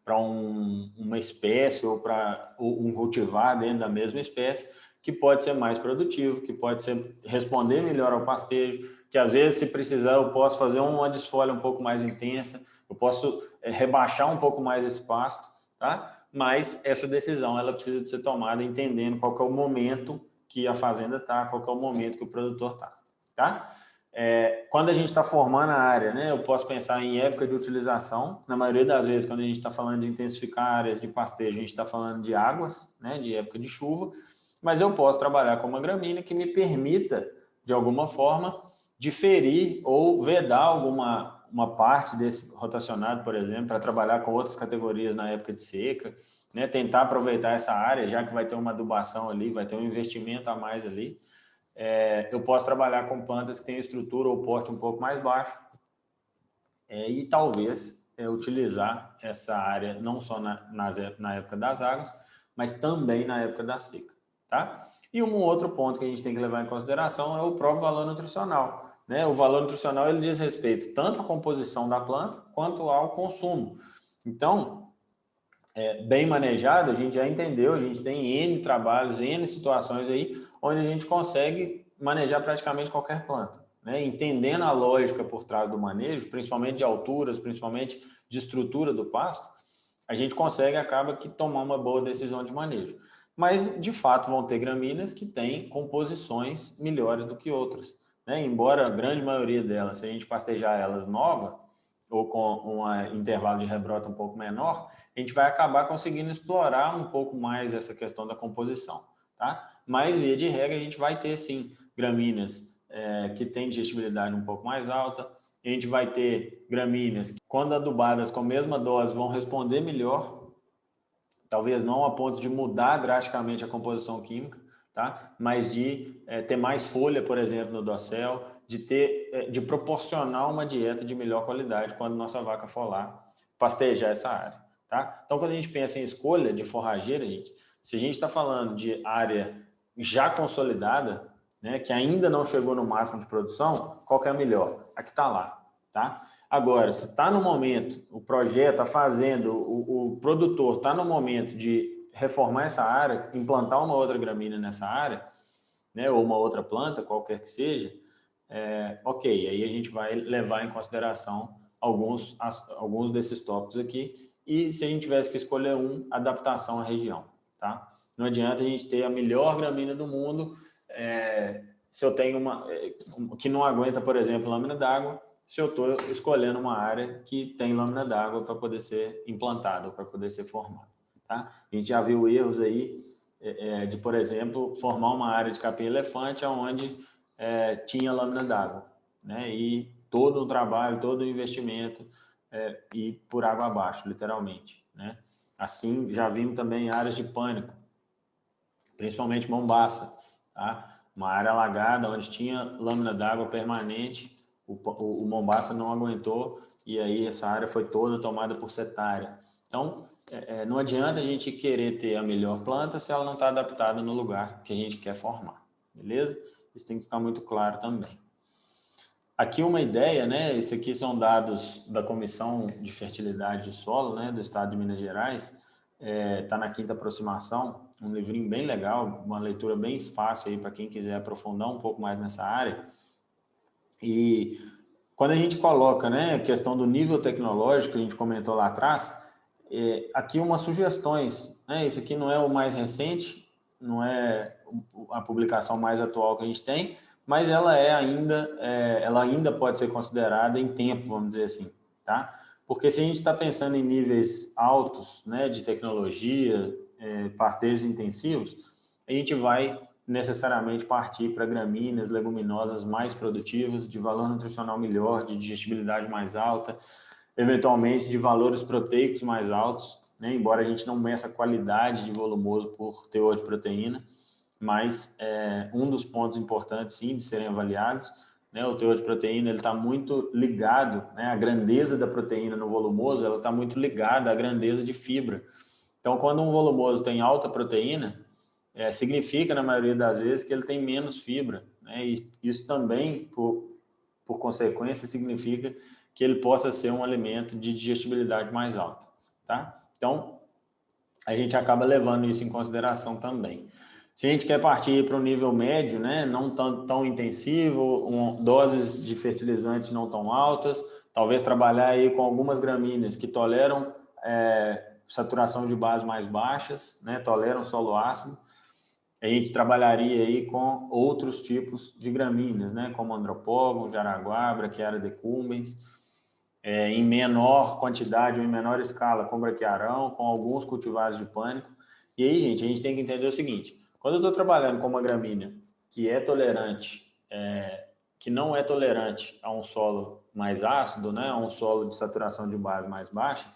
para uma espécie ou para um cultivar dentro da mesma espécie, que pode ser mais produtivo, que pode responder melhor ao pastejo, que às vezes, se precisar, eu posso fazer uma desfolha um pouco mais intensa, eu posso rebaixar um pouco mais esse pasto, tá? Mas essa decisão, ela precisa de ser tomada entendendo qual que é o momento que a fazenda está, qual que é o momento que o produtor está, tá? Quando a gente está formando a área, né, eu posso pensar em época de utilização. Na maioria das vezes, quando a gente está falando de intensificar áreas de pastejo, a gente está falando de águas, né, de época de chuva, mas eu posso trabalhar com uma gramínea que me permita, de alguma forma, diferir ou vedar uma parte desse rotacionado, por exemplo, para trabalhar com outras categorias na época de seca, né, tentar aproveitar essa área, já que vai ter uma adubação ali, vai ter um investimento a mais ali. Eu posso trabalhar com plantas que têm estrutura ou porte um pouco mais baixo e talvez utilizar essa área não só na época das águas, mas também na época da seca, tá? E um outro ponto que a gente tem que levar em consideração é o próprio valor nutricional, né? O valor nutricional, ele diz respeito tanto à composição da planta quanto ao consumo. Então, bem manejado, a gente já entendeu, a gente tem N trabalhos, N situações aí, onde a gente consegue manejar praticamente qualquer planta, né? Entendendo a lógica por trás do manejo, principalmente de alturas, principalmente de estrutura do pasto, a gente consegue, acaba que tomar uma boa decisão de manejo. Mas, de fato, vão ter gramíneas que têm composições melhores do que outras, né? Embora a grande maioria delas, se a gente pastejar elas nova, ou com um intervalo de rebrota um pouco menor, a gente vai acabar conseguindo explorar um pouco mais essa questão da composição, tá? Mas, via de regra, a gente vai ter, sim, gramíneas que têm digestibilidade um pouco mais alta, a gente vai ter gramíneas que, quando adubadas com a mesma dose, vão responder melhor, talvez não a ponto de mudar drasticamente a composição química, tá? Mas de ter mais folha, por exemplo, no dossel, de proporcionar uma dieta de melhor qualidade quando nossa vaca for lá pastejar essa área, tá? Então, quando a gente pensa em escolha de forrageira, gente, se a gente está falando de área já consolidada, né, que ainda não chegou no máximo de produção, qual que é a melhor? A que está lá, tá? Agora, se está no momento, o projeto está fazendo, o produtor está no momento de reformar essa área, implantar uma outra gramínea nessa área, né, ou uma outra planta, qualquer que seja, ok, aí a gente vai levar em consideração alguns desses tópicos aqui, e se a gente tivesse que escolher adaptação à região, tá? Não adianta a gente ter a melhor gramínea do mundo, se eu tenho uma que não aguenta, por exemplo, lâmina d'água, se eu estou escolhendo uma área que tem lâmina d'água para poder ser implantada, para poder ser formada, tá? A gente já viu erros aí de, por exemplo, formar uma área de capim-elefante onde tinha lâmina d'água, né? E todo o trabalho, todo o investimento e por água abaixo, literalmente, né? Assim, já vimos também áreas de pânico, principalmente Mombaça, tá? uma área alagada, onde tinha lâmina d'água permanente, o Mombaça não aguentou, e aí essa área foi toda tomada por setária. Então, não adianta a gente querer ter a melhor planta se ela não está adaptada no lugar que a gente quer formar, beleza? Isso tem que ficar muito claro também. Aqui uma ideia, né? Esse aqui são dados da Comissão de Fertilidade de Solo, né, do Estado de Minas Gerais. Está na quinta aproximação, um livrinho bem legal, uma leitura bem fácil aí para quem quiser aprofundar um pouco mais nessa área. E quando a gente coloca, né, a questão do nível tecnológico, que a gente comentou lá atrás, aqui umas sugestões, né? Esse aqui não é o mais recente, não é a publicação mais atual que a gente tem, mas ela ainda pode ser considerada em tempo, vamos dizer assim, tá? Porque se a gente está pensando em níveis altos, né, de tecnologia, pastejos intensivos, a gente vai necessariamente partir para gramíneas, leguminosas mais produtivas, de valor nutricional melhor, de digestibilidade mais alta, eventualmente de valores proteicos mais altos, né? Embora a gente não meça a qualidade de volumoso por teor de proteína, mas um dos pontos importantes, sim, de serem avaliados, né? O teor de proteína ele está muito ligado, né? A grandeza da proteína no volumoso ela está muito ligada à grandeza de fibra. Então, quando um volumoso tem alta proteína, significa, na maioria das vezes, que ele tem menos fibra, né? E isso também, por consequência, significa que ele possa ser um alimento de digestibilidade mais alta, tá? Então, a gente acaba levando isso em consideração também. Se a gente quer partir para um nível médio, né, não tão intensivo, doses de fertilizantes não tão altas, talvez trabalhar aí com algumas gramíneas que toleram saturação de base mais baixas, né, toleram solo ácido, a gente trabalharia aí com outros tipos de gramíneas, né, como andropógon, jaraguá, braquiária decumbens, em menor quantidade ou em menor escala com braquiarão, com alguns cultivares de pânico. E aí, gente, a gente tem que entender o seguinte, quando eu estou trabalhando com uma gramínea que é tolerante, que não é tolerante a um solo mais ácido, né, a um solo de saturação de base mais baixa,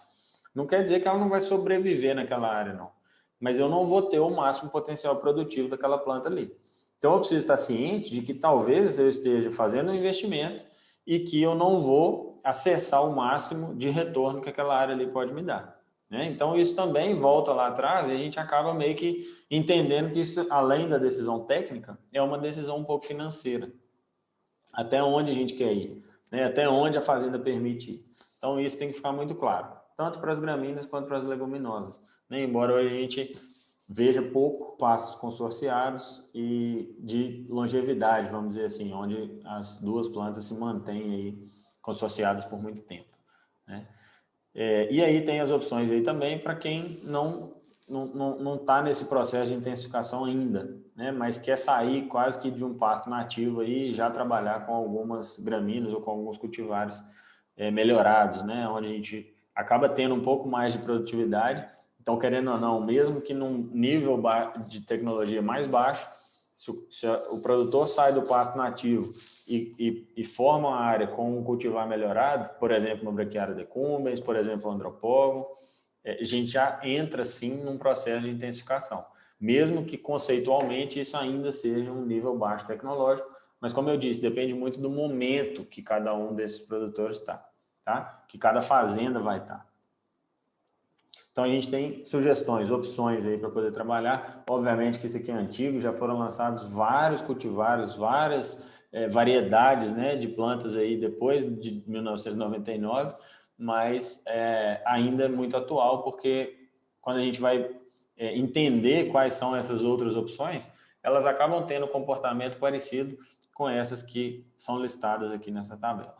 não quer dizer que ela não vai sobreviver naquela área, não. Mas eu não vou ter o máximo potencial produtivo daquela planta ali. Então, eu preciso estar ciente de que talvez eu esteja fazendo um investimento e que eu não vou acessar o máximo de retorno que aquela área ali pode me dar, né? Então, isso também volta lá atrás e a gente acaba meio que entendendo que isso, além da decisão técnica, é uma decisão um pouco financeira. Até onde a gente quer ir, né? Até onde a fazenda permite ir. Então, isso tem que ficar muito claro, tanto para as gramíneas quanto para as leguminosas, né? Embora hoje a gente veja pouco pastos consorciados e de longevidade, vamos dizer assim, onde as duas plantas se mantêm aí consorciadas por muito tempo, né? E aí tem as opções aí também para quem não está nesse processo de intensificação ainda, né? Mas quer sair quase que de um pasto nativo aí e já trabalhar com algumas gramíneas ou com alguns cultivares melhorados, né? Onde a gente acaba tendo um pouco mais de produtividade. Então, querendo ou não, mesmo que num nível de tecnologia mais baixo, se o produtor sai do pasto nativo e forma uma área com um cultivar melhorado, por exemplo, uma braquiária decumbens, por exemplo, um andropógon, a gente já entra, sim, num processo de intensificação. Mesmo que, conceitualmente, isso ainda seja um nível baixo tecnológico, mas, como eu disse, depende muito do momento que cada um desses produtores está, tá? Que cada fazenda vai estar. Então, a gente tem sugestões, opções aí para poder trabalhar. Obviamente que isso aqui é antigo, já foram lançados vários cultivares, várias variedades, né, de plantas aí depois de 1999, mas ainda é muito atual, porque quando a gente vai entender quais são essas outras opções, elas acabam tendo um comportamento parecido com essas que são listadas aqui nessa tabela.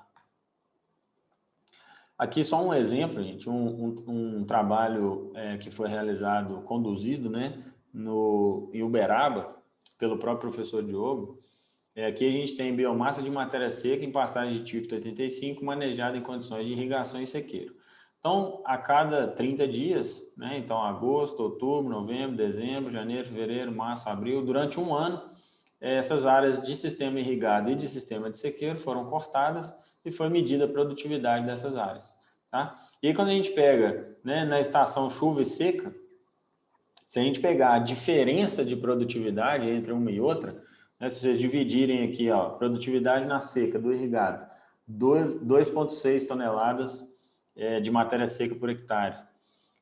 Aqui só um exemplo, gente, um trabalho que foi realizado, conduzido, né, em Uberaba, pelo próprio professor Diogo. Aqui a gente tem biomassa de matéria seca em pastagem de TIFT 85, manejada em condições de irrigação e sequeiro. Então, a cada 30 dias, né, então agosto, outubro, novembro, dezembro, janeiro, fevereiro, março, abril, durante um ano, essas áreas de sistema irrigado e de sistema de sequeiro foram cortadas e foi medida a produtividade dessas áreas, tá? E aí, quando a gente pega, né, na estação chuva e seca, se a gente pegar a diferença de produtividade entre uma e outra, né? Se vocês dividirem aqui, ó, produtividade na seca do irrigado, 2,6 toneladas de matéria seca por hectare,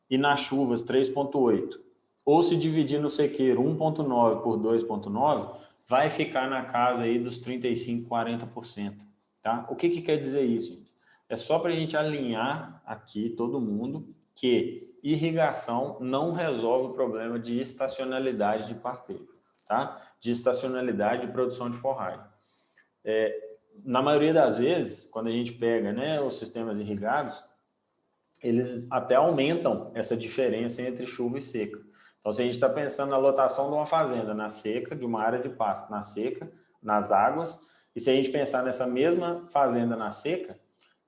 e nas chuvas 3,8, ou se dividir no sequeiro 1,9 por 2,9, vai ficar na casa aí dos 35%, 40%. Tá? O que quer dizer isso? É só para a gente alinhar aqui, todo mundo, que irrigação não resolve o problema de estacionalidade de pastejo, tá? De estacionalidade de produção de forragem. Na maioria das vezes, quando a gente pega, né, os sistemas irrigados, eles até aumentam essa diferença entre chuva e seca. Então, se a gente está pensando na lotação de uma fazenda na seca, de uma área de pasto na seca, nas águas, e se a gente pensar nessa mesma fazenda na seca,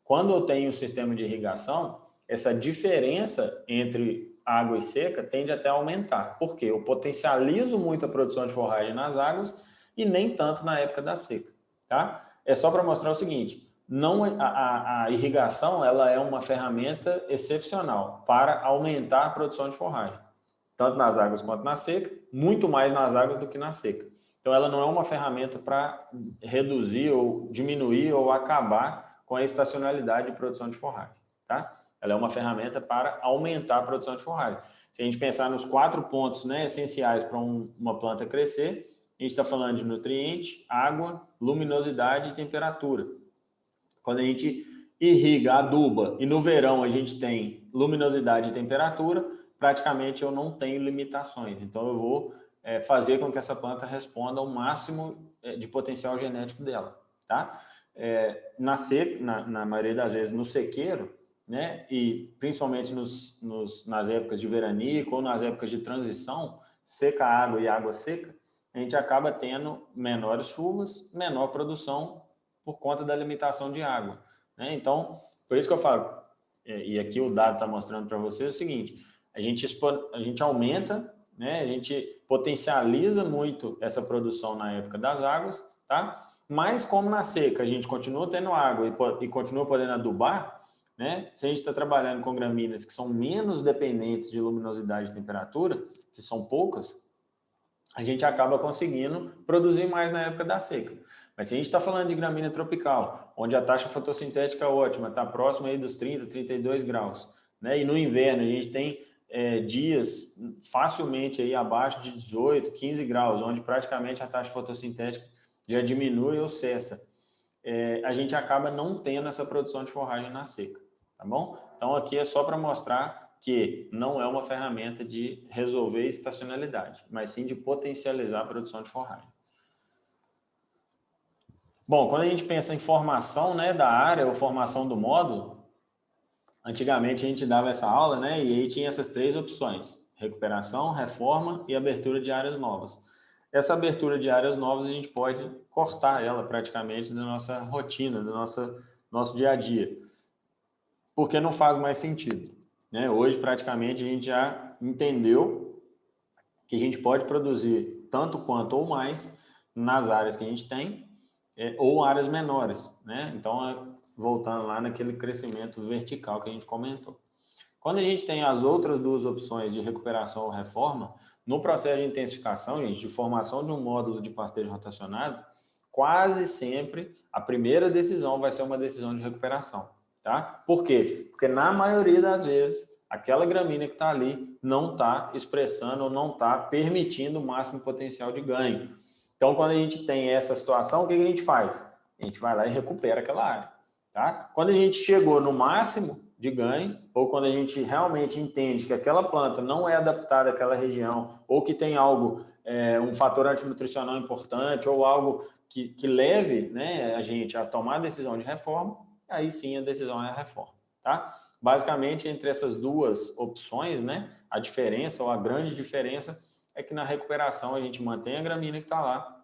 quando eu tenho um sistema de irrigação, essa diferença entre água e seca tende até a aumentar. Por quê? Eu potencializo muito a produção de forragem nas águas e nem tanto na época da seca. Tá? É só para mostrar o seguinte, não, a irrigação ela é uma ferramenta excepcional para aumentar a produção de forragem, tanto nas águas quanto na seca, muito mais nas águas do que na seca. Então, ela não é uma ferramenta para reduzir ou diminuir ou acabar com a estacionalidade de produção de forragem. Tá? Ela é uma ferramenta para aumentar a produção de forragem. Se a gente pensar nos 4 pontos, né, essenciais para uma planta crescer, a gente está falando de nutriente, água, luminosidade e temperatura. Quando a gente irriga, aduba e no verão a gente tem luminosidade e temperatura, praticamente eu não tenho limitações. Então eu vou fazer com que essa planta responda ao máximo de potencial genético dela. Tá? Na maioria das vezes no sequeiro, né, e principalmente nas épocas de veranico ou nas épocas de transição, seca água e água seca, a gente acaba tendo menores chuvas, menor produção por conta da limitação de água. Né? Então, por isso que eu falo, e aqui o dado está mostrando para vocês o seguinte, a gente aumenta, né, a gente potencializa muito essa produção na época das águas, tá? Mas como na seca a gente continua tendo água e continua podendo adubar, né? Se a gente está trabalhando com gramíneas que são menos dependentes de luminosidade e temperatura, que são poucas, a gente acaba conseguindo produzir mais na época da seca. Mas se a gente está falando de gramínea tropical, onde a taxa fotossintética é ótima, está próximo aí dos 30, 32 graus, né? E no inverno a gente tem dias facilmente aí abaixo de 18, 15 graus, onde praticamente a taxa fotossintética já diminui ou cessa. A gente acaba não tendo essa produção de forragem na seca, tá bom? Então aqui é só para mostrar que não é uma ferramenta de resolver estacionalidade, mas sim de potencializar a produção de forragem. Bom, quando a gente pensa em formação, né, da área ou formação do módulo, antigamente a gente dava essa aula, né, e aí tinha essas 3 opções: recuperação, reforma e abertura de áreas novas. Essa abertura de áreas novas a gente pode cortar ela praticamente da nossa rotina, do nosso dia a dia, porque não faz mais sentido. Né? Hoje, praticamente, a gente já entendeu que a gente pode produzir tanto quanto ou mais nas áreas que a gente tem, ou áreas menores. Né? Então, voltando lá naquele crescimento vertical que a gente comentou. Quando a gente tem as outras 2 opções de recuperação ou reforma, no processo de intensificação, gente, de formação de um módulo de pastejo rotacionado, quase sempre a primeira decisão vai ser uma decisão de recuperação. Tá? Por quê? Porque na maioria das vezes, aquela gramínea que está ali não está expressando ou não está permitindo o máximo potencial de ganho. Então, quando a gente tem essa situação, o que a gente faz? A gente vai lá e recupera aquela área. Tá? Quando a gente chegou no máximo de ganho, ou quando a gente realmente entende que aquela planta não é adaptada àquela região, ou que tem algo, um fator antinutricional importante, ou algo que leve, né, a gente a tomar a decisão de reforma, aí sim a decisão é a reforma. Tá? Basicamente, entre essas 2 opções, né, a diferença, ou a grande diferença, é que na recuperação a gente mantém a gramínea que está lá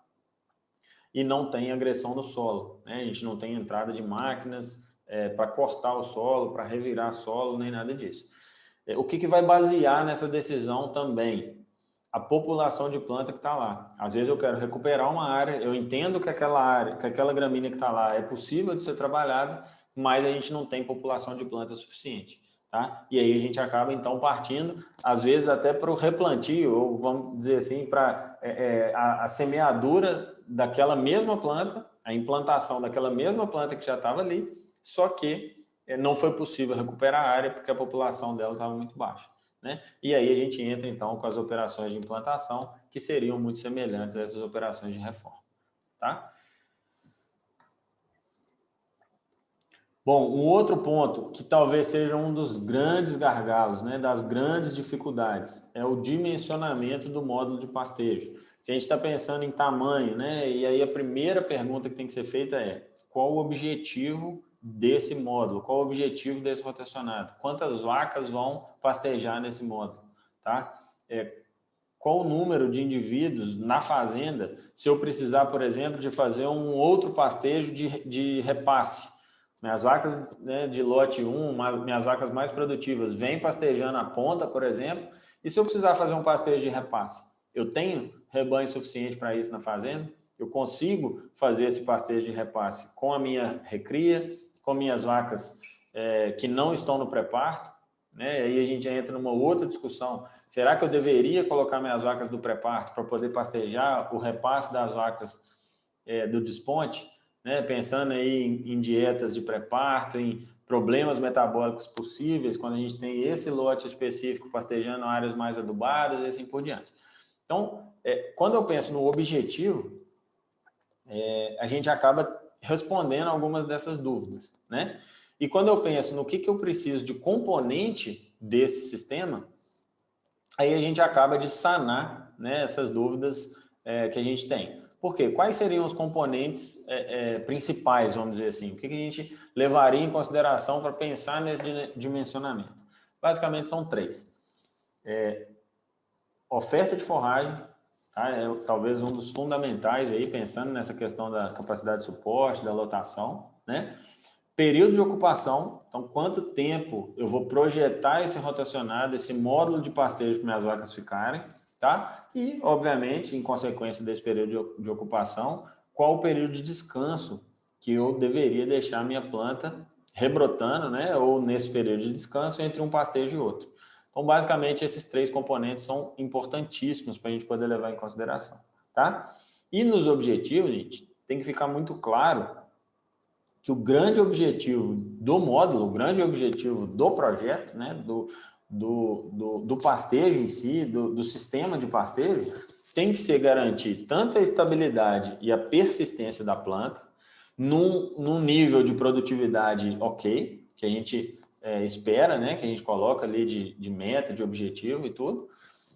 e não tem agressão no solo. Né? A gente não tem entrada de máquinas para cortar o solo, para revirar solo, nem nada disso. O que vai basear nessa decisão também? A população de planta que está lá. Às vezes eu quero recuperar uma área, eu entendo que aquela área, que aquela gramínea que está lá é possível de ser trabalhada, mas a gente não tem população de planta suficiente. Tá? E aí a gente acaba, então, partindo, às vezes, até para o replantio, ou vamos dizer assim, para a semeadura daquela mesma planta, a implantação daquela mesma planta que já estava ali, só que não foi possível recuperar a área porque a população dela estava muito baixa, né? E aí a gente entra, então, com as operações de implantação, que seriam muito semelhantes a essas operações de reforma, tá? Bom, um outro ponto que talvez seja um dos grandes gargalos, né, das grandes dificuldades, é o dimensionamento do módulo de pastejo. Se a gente está pensando em tamanho, né, e aí a primeira pergunta que tem que ser feita é: qual o objetivo desse módulo? Qual o objetivo desse rotacionado? Quantas vacas vão pastejar nesse módulo? Tá? Qual o número de indivíduos na fazenda se eu precisar, por exemplo, de fazer um outro pastejo de repasse? Minhas vacas, né, de lote 1, minhas vacas mais produtivas, vêm pastejando a ponta, por exemplo, e se eu precisar fazer um pastejo de repasse, eu tenho rebanho suficiente para isso na fazenda? Eu consigo fazer esse pastejo de repasse com a minha recria, com minhas vacas que não estão no pré-parto, né? Aí a gente entra numa outra discussão. Será que eu deveria colocar minhas vacas do pré-parto para poder pastejar o repasse das vacas do desponte? Né, pensando aí em dietas de pré-parto, em problemas metabólicos possíveis, quando a gente tem esse lote específico pastejando áreas mais adubadas e assim por diante. Então, quando eu penso no objetivo, a gente acaba respondendo algumas dessas dúvidas, né? E quando eu penso no que eu preciso de componente desse sistema, aí a gente acaba de sanar, né, essas dúvidas que a gente tem. Por quê? Quais seriam os componentes principais, vamos dizer assim? O que a gente levaria em consideração para pensar nesse dimensionamento? Basicamente são 3. Oferta de forragem, tá? Talvez um dos fundamentais aí, pensando nessa questão da capacidade de suporte, da lotação, né? Período de ocupação, então quanto tempo eu vou projetar esse rotacionado, esse módulo de pastejo para minhas vacas ficarem, tá? E, obviamente, em consequência desse período de ocupação, qual o período de descanso que eu deveria deixar a minha planta rebrotando, né? Ou nesse período de descanso entre um pastejo e outro. Então, basicamente, esses 3 componentes são importantíssimos para a gente poder levar em consideração, tá? E nos objetivos, gente, tem que ficar muito claro que o grande objetivo do módulo, o grande objetivo do projeto, né, do pastejo em si, do sistema de pastejo, tem que ser garantir tanto a estabilidade e a persistência da planta, num nível de produtividade ok, que a gente espera, né, que a gente coloca ali de meta, de objetivo e tudo,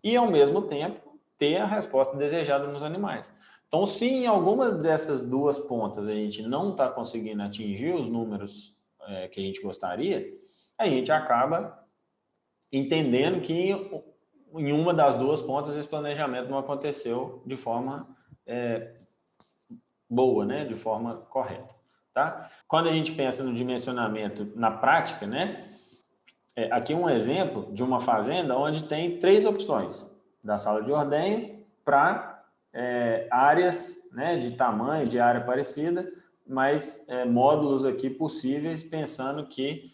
e ao mesmo tempo ter a resposta desejada nos animais. Então, se em alguma dessas 2 pontas a gente não está conseguindo atingir os números que a gente gostaria, a gente acaba entendendo que em uma das 2 pontas esse planejamento não aconteceu de forma boa, né? De forma correta. Tá? Quando a gente pensa no dimensionamento na prática, né? Aqui um exemplo de uma fazenda onde tem 3 opções da sala de ordenha para áreas, né, de tamanho, de área parecida, mas módulos aqui possíveis, pensando que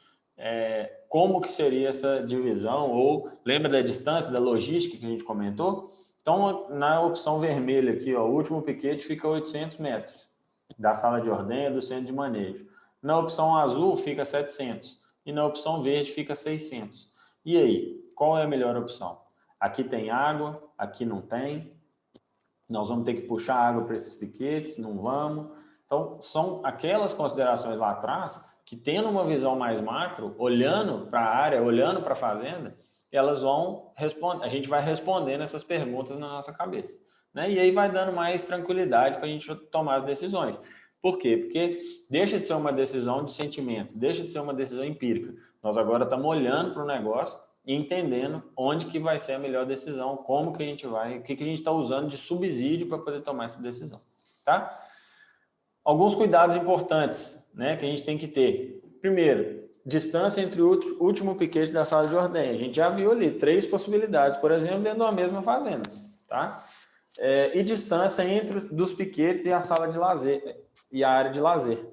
como que seria essa divisão, ou lembra da distância, da logística que a gente comentou? Então, na opção vermelha aqui, ó, o último piquete fica a 800 metros da sala de ordenha do centro de manejo. Na opção azul fica 700 e na opção verde fica 600. E aí, qual é a melhor opção? Aqui tem água, aqui não tem. Nós vamos ter que puxar água para esses piquetes, não vamos. Então, são aquelas considerações lá atrás que, tendo uma visão mais macro, olhando para a área, olhando para a fazenda, elas vão responder, a gente vai respondendo essas perguntas na nossa cabeça, né? E aí vai dando mais tranquilidade para a gente tomar as decisões. Por quê? Porque deixa de ser uma decisão de sentimento, deixa de ser uma decisão empírica. Nós agora estamos olhando para o negócio e entendendo onde que vai ser a melhor decisão, como que a gente vai, o que a gente está usando de subsídio para poder tomar essa decisão, tá? Alguns cuidados importantes, né, que a gente tem que ter. Primeiro, distância entre o último piquete da sala de ordenha. A gente já viu ali 3 possibilidades, por exemplo, dentro de uma mesma fazenda, tá? E distância entre dos piquetes e a sala de lazer, e a área de lazer.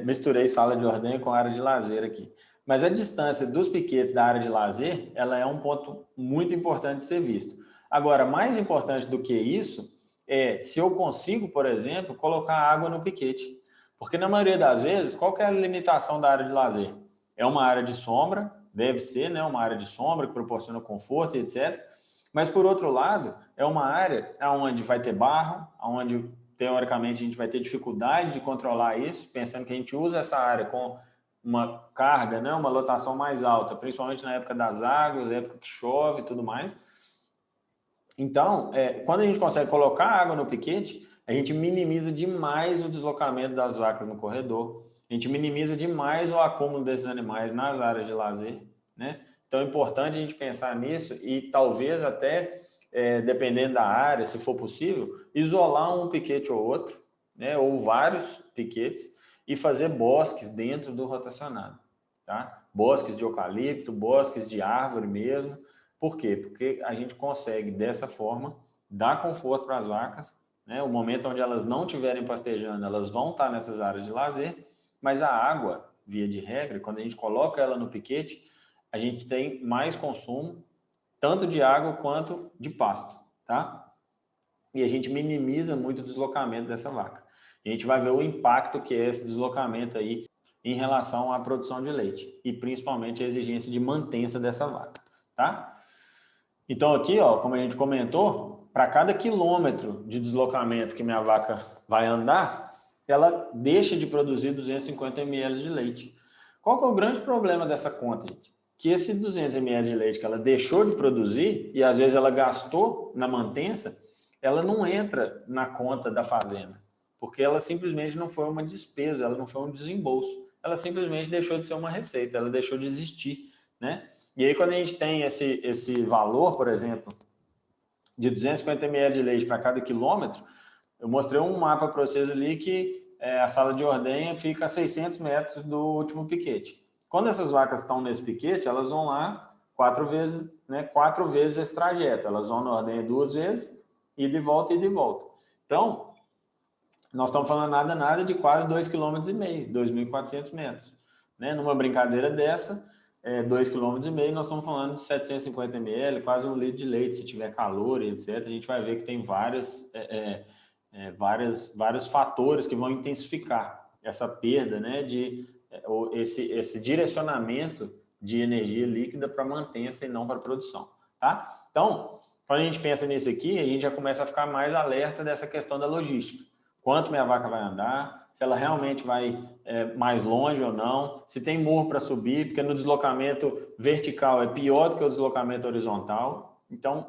Misturei sala de ordenha com área de lazer aqui. Mas a distância dos piquetes da área de lazer, ela é um ponto muito importante de ser visto. Agora, mais importante do que isso, é se eu consigo, por exemplo, colocar água no piquete. Porque na maioria das vezes, qual que é a limitação da área de lazer? É uma área de sombra, deve ser, né, uma área de sombra que proporciona conforto e etc. Mas, por outro lado, é uma área onde vai ter barro, onde, teoricamente, a gente vai ter dificuldade de controlar isso, pensando que a gente usa essa área com uma carga, né, uma lotação mais alta, principalmente na época das águas, época que chove e tudo mais. Então, quando a gente consegue colocar água no piquete, a gente minimiza demais o deslocamento das vacas no corredor, a gente minimiza demais o acúmulo desses animais nas áreas de lazer, né? Então, é importante a gente pensar nisso e talvez até, dependendo da área, se for possível, isolar um piquete ou outro, né? Ou vários piquetes e fazer bosques dentro do rotacionado, tá? Bosques de eucalipto, bosques de árvore mesmo. Por quê? Porque a gente consegue, dessa forma, dar conforto para as vacas, né? O momento onde elas não estiverem pastejando, elas vão estar nessas áreas de lazer, mas a água, via de regra, quando a gente coloca ela no piquete, a gente tem mais consumo, tanto de água quanto de pasto, tá? E a gente minimiza muito o deslocamento dessa vaca. A gente vai ver o impacto que é esse deslocamento aí em relação à produção de leite e principalmente a exigência de mantença dessa vaca, tá? Então aqui, ó, como a gente comentou, para cada quilômetro de deslocamento que minha vaca vai andar, ela deixa de produzir 250 ml de leite. Qual que é o grande problema dessa conta, gente? Que esse 200 ml de leite que ela deixou de produzir e às vezes ela gastou na mantença, ela não entra na conta da fazenda, porque ela simplesmente não foi uma despesa, ela não foi um desembolso, ela simplesmente deixou de ser uma receita, ela deixou de existir, né? E aí, quando a gente tem esse valor, por exemplo, de 250 ml de leite para cada quilômetro, eu mostrei um mapa para vocês ali que a sala de ordenha fica a 600 metros do último piquete. Quando essas vacas estão nesse piquete, elas vão lá 4 vezes, né, 4 vezes esse trajeto. Elas vão na ordenha 2 vezes, e de volta e de volta. Então, nós estamos falando nada de quase 2,5 km, 2.400 metros. Né? Numa brincadeira dessa, 2,5 km, nós estamos falando de 750 ml, quase 1 litro de leite, se tiver calor e etc. A gente vai ver que tem vários fatores que vão intensificar essa perda, né, esse direcionamento de energia líquida para mantença e não para produção. Tá? Então, quando a gente pensa nisso aqui, a gente já começa a ficar mais alerta dessa questão da logística. Quanto minha vaca vai andar, se ela realmente vai mais longe ou não, se tem morro para subir, porque no deslocamento vertical é pior do que o deslocamento horizontal. Então,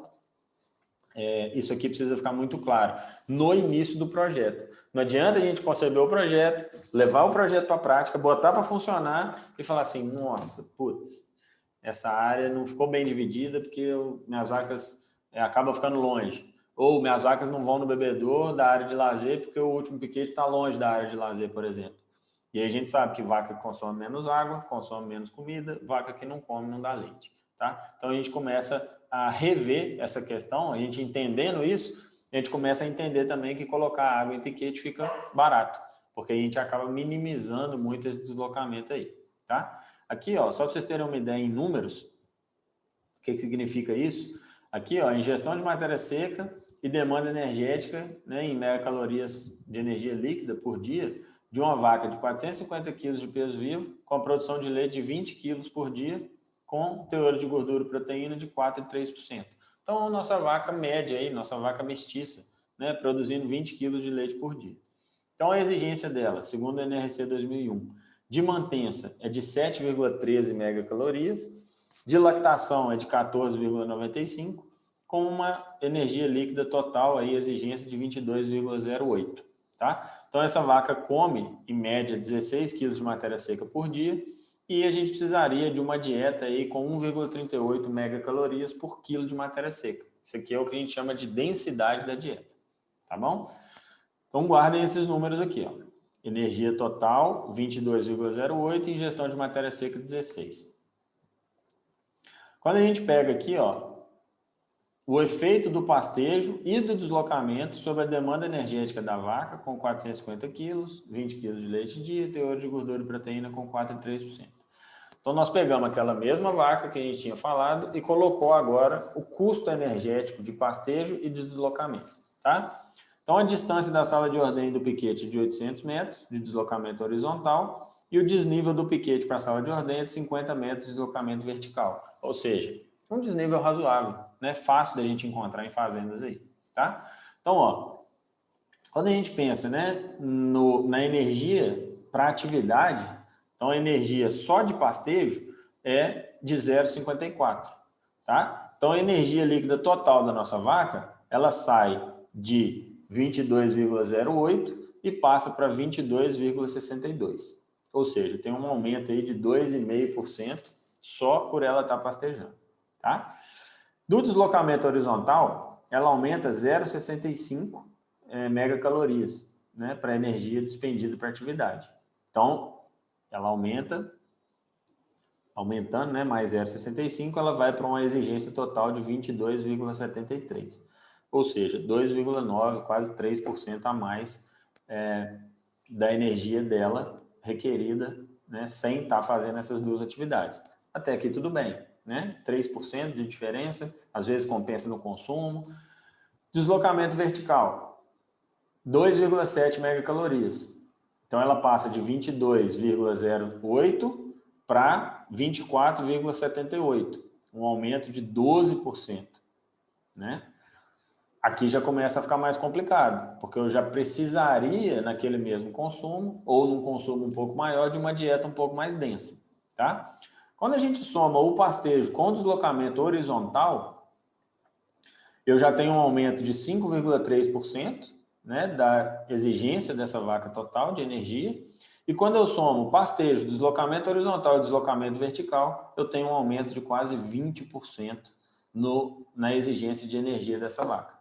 isso aqui precisa ficar muito claro no início do projeto. Não adianta a gente conceber o projeto, levar o projeto para a prática, botar para funcionar e falar assim, nossa, putz, essa área não ficou bem dividida porque minhas vacas acabam ficando longe. Ou minhas vacas não vão no bebedouro da área de lazer porque o último piquete está longe da área de lazer, por exemplo. E aí a gente sabe que vaca que consome menos água, consome menos comida, vaca que não come não dá leite. Tá? Então a gente começa a rever essa questão, a gente entendendo isso, a gente começa a entender também que colocar água em piquete fica barato, porque a gente acaba minimizando muito esse deslocamento aí. Tá? Aqui, ó, só para vocês terem uma ideia em números, o que significa isso? Aqui, ó, ingestão de matéria seca e demanda energética, né, em megacalorias de energia líquida por dia, de uma vaca de 450 quilos de peso vivo, com a produção de leite de 20 quilos por dia, com teor de gordura e proteína de 4,3%. Então, nossa vaca média aí, nossa vaca mestiça, né, produzindo 20 quilos de leite por dia. Então, a exigência dela, segundo o NRC 2001, de mantença é de 7,13 megacalorias, de lactação é de 14,95, com uma energia líquida total, aí, exigência de 22,08. Tá? Então, essa vaca come, em média, 16 quilos de matéria seca por dia, e a gente precisaria de uma dieta aí com 1,38 megacalorias por quilo de matéria seca. Isso aqui é o que a gente chama de densidade da dieta. Tá bom? Então, guardem esses números aqui, ó. Energia total, 22,08, ingestão de matéria seca, 16. Quando a gente pega aqui, ó, o efeito do pastejo e do deslocamento sobre a demanda energética da vaca, com 450 quilos, 20 quilos de leite dia, teor de gordura e proteína com 4,3%. Então, nós pegamos aquela mesma vaca que a gente tinha falado e colocou agora o custo energético de pastejo e de deslocamento, tá? Então, a distância da sala de ordenha do piquete é de 800 metros de deslocamento horizontal e o desnível do piquete para a sala de ordenha é de 50 metros de deslocamento vertical. Ou seja, um desnível razoável, né? Fácil da gente encontrar em fazendas aí, tá? Então, ó, quando a gente pensa, né, na energia para atividade, então a energia só de pastejo é de 0,54, tá? Então a energia líquida total da nossa vaca, ela sai de 22,08 e passa para 22,62. Ou seja, tem um aumento aí de 2,5% só por ela estar pastejando, tá? Do deslocamento horizontal, ela aumenta 0,65 megacalorias, né, para a energia despendida para a atividade. Então, ela aumentando, né, mais 0,65, ela vai para uma exigência total de 22,73. Ou seja, 2,9, quase 3% a mais da energia dela requerida, né, sem estar fazendo essas duas atividades. Até aqui tudo bem, né? 3% de diferença, às vezes compensa no consumo. Deslocamento vertical, 2,7 megacalorias. Então, ela passa de 22,08 para 24,78, um aumento de 12%, né? Aqui já começa a ficar mais complicado, porque eu já precisaria, naquele mesmo consumo, ou num consumo um pouco maior, de uma dieta um pouco mais densa, tá? Quando a gente soma o pastejo com o deslocamento horizontal, eu já tenho um aumento de 5,3%, né, da exigência dessa vaca total de energia, e quando eu somo pastejo, deslocamento horizontal e deslocamento vertical, eu tenho um aumento de quase 20% na exigência de energia dessa vaca.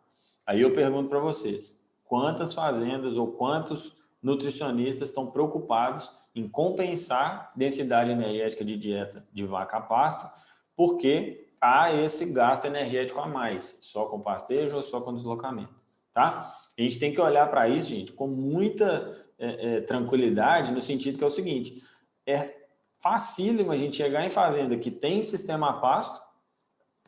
Aí eu pergunto para vocês, quantas fazendas ou quantos nutricionistas estão preocupados em compensar densidade energética de dieta de vaca a pasto, porque há esse gasto energético a mais, só com pastejo ou só com deslocamento, tá? A gente tem que olhar para isso, gente, com muita tranquilidade, no sentido que é o seguinte, é facílimo a gente chegar em fazenda que tem sistema a pasto,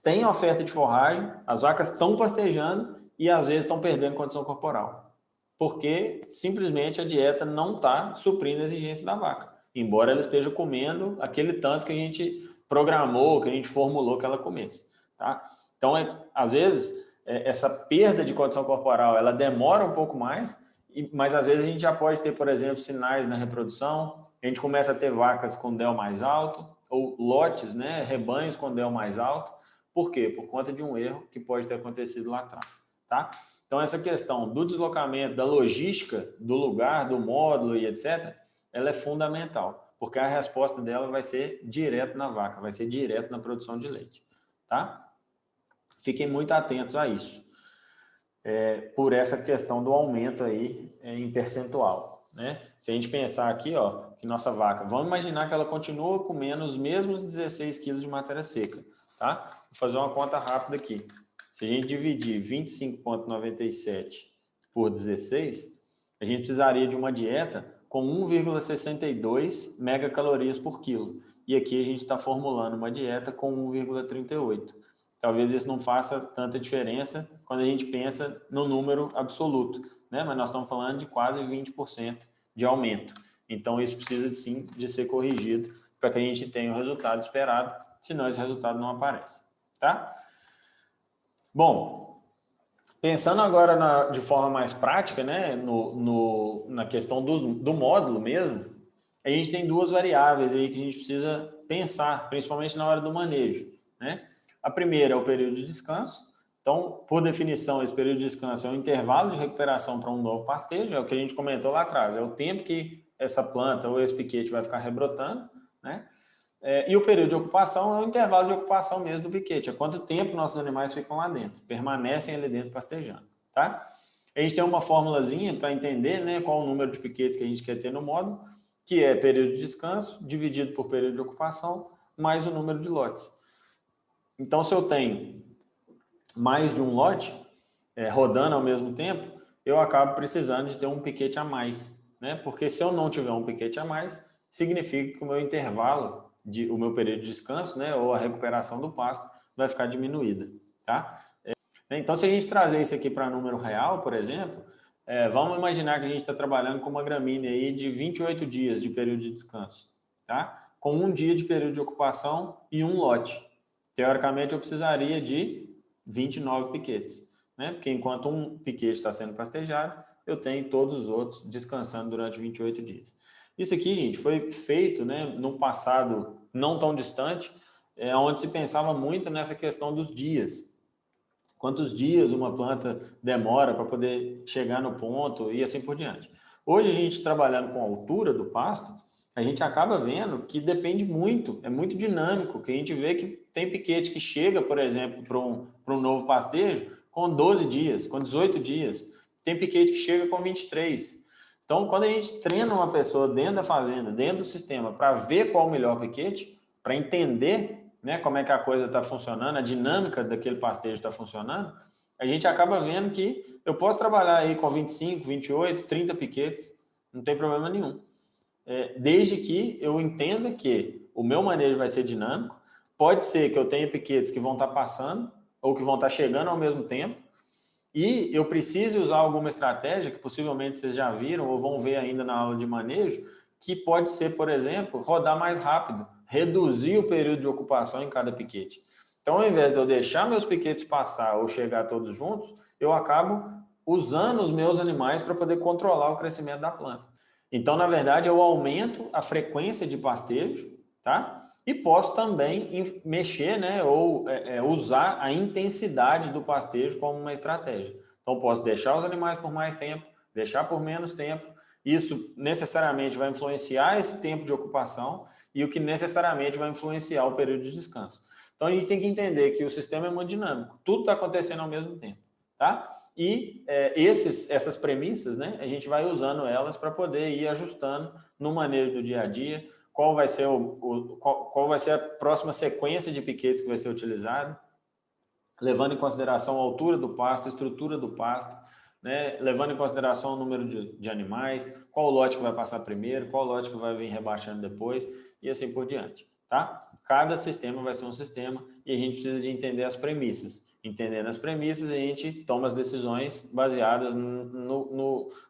tem oferta de forragem, as vacas estão pastejando e às vezes estão perdendo condição corporal, porque simplesmente a dieta não está suprindo a exigência da vaca, embora ela esteja comendo aquele tanto que a gente programou, que a gente formulou que ela comesse, tá? Então, às vezes, essa perda de condição corporal, ela demora um pouco mais, mas às vezes a gente já pode ter, por exemplo, sinais na reprodução, a gente começa a ter vacas com DEL mais alto, ou lotes, né, rebanhos com DEL mais alto. Por quê? Por conta de um erro que pode ter acontecido lá atrás, tá? Então, essa questão do deslocamento, da logística, do lugar, do módulo e etc., ela é fundamental, porque a resposta dela vai ser direto na vaca, vai ser direto na produção de leite, tá? Fiquem muito atentos a isso, por essa questão do aumento aí em percentual, né? Se a gente pensar aqui, ó, que nossa vaca, vamos imaginar que ela continua comendo os mesmos 16 quilos de matéria seca, tá? Vou fazer uma conta rápida aqui. Se a gente dividir 25,97 por 16, a gente precisaria de uma dieta com 1,62 megacalorias por quilo. E aqui a gente está formulando uma dieta com 1,38. Talvez isso não faça tanta diferença quando a gente pensa no número absoluto, né? Mas nós estamos falando de quase 20% de aumento. Então, isso precisa sim de ser corrigido para que a gente tenha o resultado esperado, senão esse resultado não aparece, tá? Bom, pensando agora de forma mais prática, né, na questão do módulo mesmo, a gente tem duas variáveis aí que a gente precisa pensar, principalmente na hora do manejo, né? A primeira é o período de descanso. Então, por definição, esse período de descanso é um intervalo de recuperação para um novo pastejo, é o que a gente comentou lá atrás, é o tempo que essa planta ou esse piquete vai ficar rebrotando, né? E o período de ocupação é o intervalo de ocupação mesmo do piquete, é quanto tempo nossos animais ficam lá dentro, permanecem ali dentro pastejando, tá? A gente tem uma formulazinha para entender, né, qual o número de piquetes que a gente quer ter no módulo, que é período de descanso dividido por período de ocupação mais o número de lotes. Então, se eu tenho mais de um lote rodando ao mesmo tempo, eu acabo precisando de ter um piquete a mais, né? Porque se eu não tiver um piquete a mais, significa que o meu intervalo, o meu período de descanso, né, ou a recuperação do pasto, vai ficar diminuída, tá? Então, se a gente trazer isso aqui para número real, por exemplo, Vamos imaginar que a gente está trabalhando com uma gramínea aí de 28 dias de período de descanso, tá? Com um dia de período de ocupação e um lote. Teoricamente, eu precisaria de 29 piquetes, né? Porque enquanto um piquete está sendo pastejado, eu tenho todos os outros descansando durante 28 dias. Isso aqui, gente, foi feito, né, num passado não tão distante, onde se pensava muito nessa questão dos dias. Quantos dias uma planta demora para poder chegar no ponto e assim por diante. Hoje, a gente trabalhando com a altura do pasto, a gente acaba vendo que depende muito, é muito dinâmico, que a gente vê que tem piquete que chega, por exemplo, para um novo pastejo com 12 dias, com 18 dias. Tem piquete que chega com 23. Então, quando a gente treina uma pessoa dentro da fazenda, dentro do sistema, para ver qual o melhor piquete, para entender, né, como é que a coisa está funcionando, a dinâmica daquele pastejo está funcionando, a gente acaba vendo que eu posso trabalhar aí com 25, 28, 30 piquetes, não tem problema nenhum. Desde que eu entenda que o meu manejo vai ser dinâmico, pode ser que eu tenha piquetes que vão estar passando ou que vão estar chegando ao mesmo tempo, e eu preciso usar alguma estratégia que possivelmente vocês já viram ou vão ver ainda na aula de manejo, que pode ser, por exemplo, rodar mais rápido, reduzir o período de ocupação em cada piquete. Então, ao invés de eu deixar meus piquetes passar ou chegar todos juntos, eu acabo usando os meus animais para poder controlar o crescimento da planta. Então, na verdade, eu aumento a frequência de pastejo, tá? E posso também mexer, né, ou usar a intensidade do pastejo como uma estratégia. Então, posso deixar os animais por mais tempo, deixar por menos tempo. Isso necessariamente vai influenciar esse tempo de ocupação e o que necessariamente vai influenciar o período de descanso. Então, a gente tem que entender que o sistema é muito dinâmico. Tudo está acontecendo ao mesmo tempo, tá? E essas premissas, né, a gente vai usando elas para poder ir ajustando no manejo do dia a dia, qual vai ser qual vai ser a próxima sequência de piquetes que vai ser utilizada, levando em consideração a altura do pasto, a estrutura do pasto, né, levando em consideração o número de animais, qual lote que vai passar primeiro, qual lote que vai vir rebaixando depois e assim por diante, tá? Cada sistema vai ser um sistema e a gente precisa de entender as premissas. Entendendo as premissas, a gente toma as decisões baseadas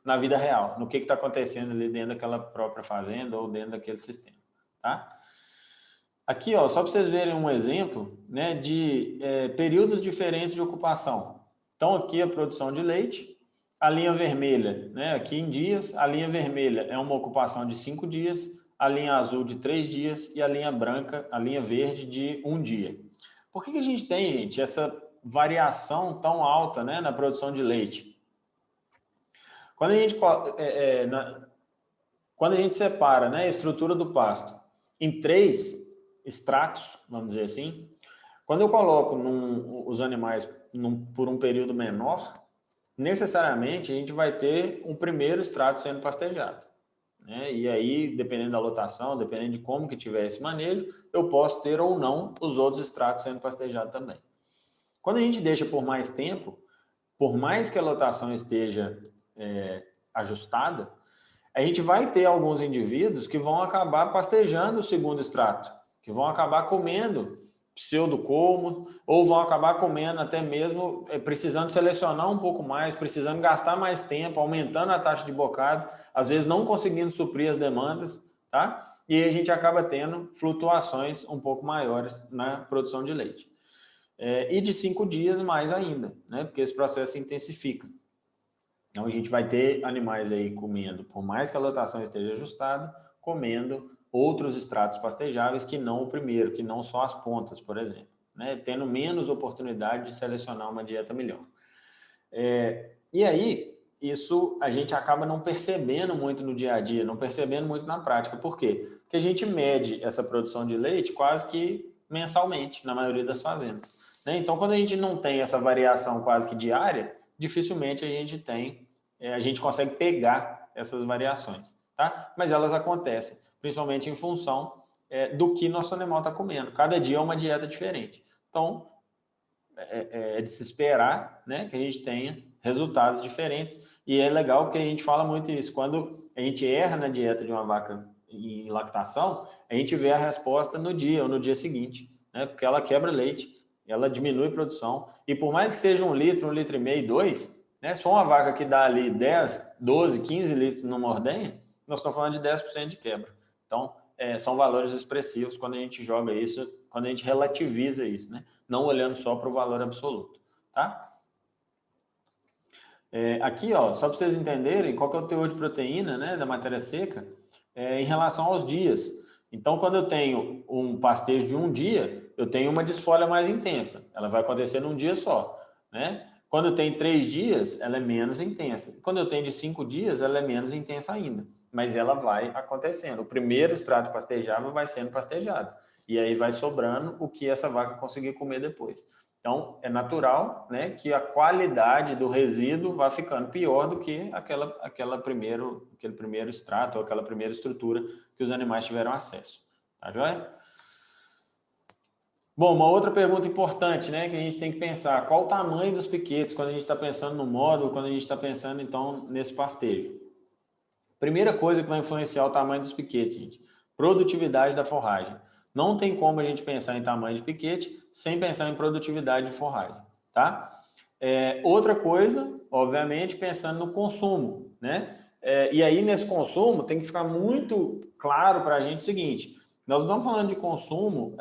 na vida real, no que está acontecendo ali dentro daquela própria fazenda ou dentro daquele sistema, tá? Aqui, ó, só para vocês verem um exemplo, né, de períodos diferentes de ocupação. Então, aqui a produção de leite, a linha vermelha, né, aqui em dias, a linha vermelha é uma ocupação de 5 dias, a linha azul de 3 dias e a linha branca, a linha verde de 1 dia. Por que a gente tem, gente, essa variação tão alta, né, na produção de leite? Quando a gente separa, né, a estrutura do pasto em 3 estratos, vamos dizer assim, quando eu coloco os animais por um período menor, necessariamente a gente vai ter um primeiro extrato sendo pastejado, né? E aí, dependendo da lotação, dependendo de como que tiver esse manejo, eu posso ter ou não os outros extratos sendo pastejados também. Quando a gente deixa por mais tempo, por mais que a lotação esteja ajustada, a gente vai ter alguns indivíduos que vão acabar pastejando o segundo extrato, que vão acabar comendo pseudocolmo, ou vão acabar comendo até mesmo, precisando selecionar um pouco mais, precisando gastar mais tempo, aumentando a taxa de bocado, às vezes não conseguindo suprir as demandas, tá? E aí a gente acaba tendo flutuações um pouco maiores na produção de leite. E de 5 dias mais ainda, né? Porque esse processo se intensifica. Então, a gente vai ter animais aí comendo, por mais que a lotação esteja ajustada, comendo outros extratos pastejáveis que não o primeiro, que não só as pontas, por exemplo, né? Tendo menos oportunidade de selecionar uma dieta melhor. E aí, isso a gente acaba não percebendo muito no dia a dia, não percebendo muito na prática. Por quê? Porque a gente mede essa produção de leite quase que mensalmente, na maioria das fazendas, né? Então, quando a gente não tem essa variação quase que diária, dificilmente a gente consegue pegar essas variações, tá? Mas elas acontecem, principalmente em função do que nosso animal está comendo. Cada dia é uma dieta diferente. Então, é de se esperar, né, que a gente tenha resultados diferentes. E é legal porque a gente fala muito isso. Quando a gente erra na dieta de uma vaca em lactação, a gente vê a resposta no dia ou no dia seguinte, né? Porque ela quebra leite, ela diminui a produção. E por mais que seja 1 litro, 1,5 litro, 2, né? Se for uma vaca que dá ali 10, 12, 15 litros numa ordenha, nós estamos falando de 10% de quebra. Então, são valores expressivos quando a gente joga isso, quando a gente relativiza isso, né? Não olhando só para o valor absoluto, tá? Aqui, ó, só para vocês entenderem qual que é o teor de proteína, né, da matéria seca em relação aos dias. Então, quando eu tenho um pastejo de um dia, eu tenho uma desfolha mais intensa. Ela vai acontecer num dia só, né? Quando eu tenho 3 dias, ela é menos intensa. Quando eu tenho de 5 dias, ela é menos intensa ainda. Mas ela vai acontecendo. O primeiro extrato pastejável vai sendo pastejado. E aí vai sobrando o que essa vaca conseguir comer depois. Então, é natural, né, que a qualidade do resíduo vá ficando pior do que aquele primeiro extrato ou aquela primeira estrutura que os animais tiveram acesso. Tá joia? Bom, uma outra pergunta importante, né, que a gente tem que pensar, qual o tamanho dos piquetes quando a gente está pensando no módulo, quando a gente está pensando, então, nesse pastejo? Primeira coisa que vai influenciar o tamanho dos piquetes, gente, produtividade da forragem. Não tem como a gente pensar em tamanho de piquete sem pensar em produtividade de forragem, tá? Outra coisa, obviamente, pensando no consumo, né? E aí, nesse consumo, tem que ficar muito claro para a gente o seguinte, nós não estamos falando de consumo,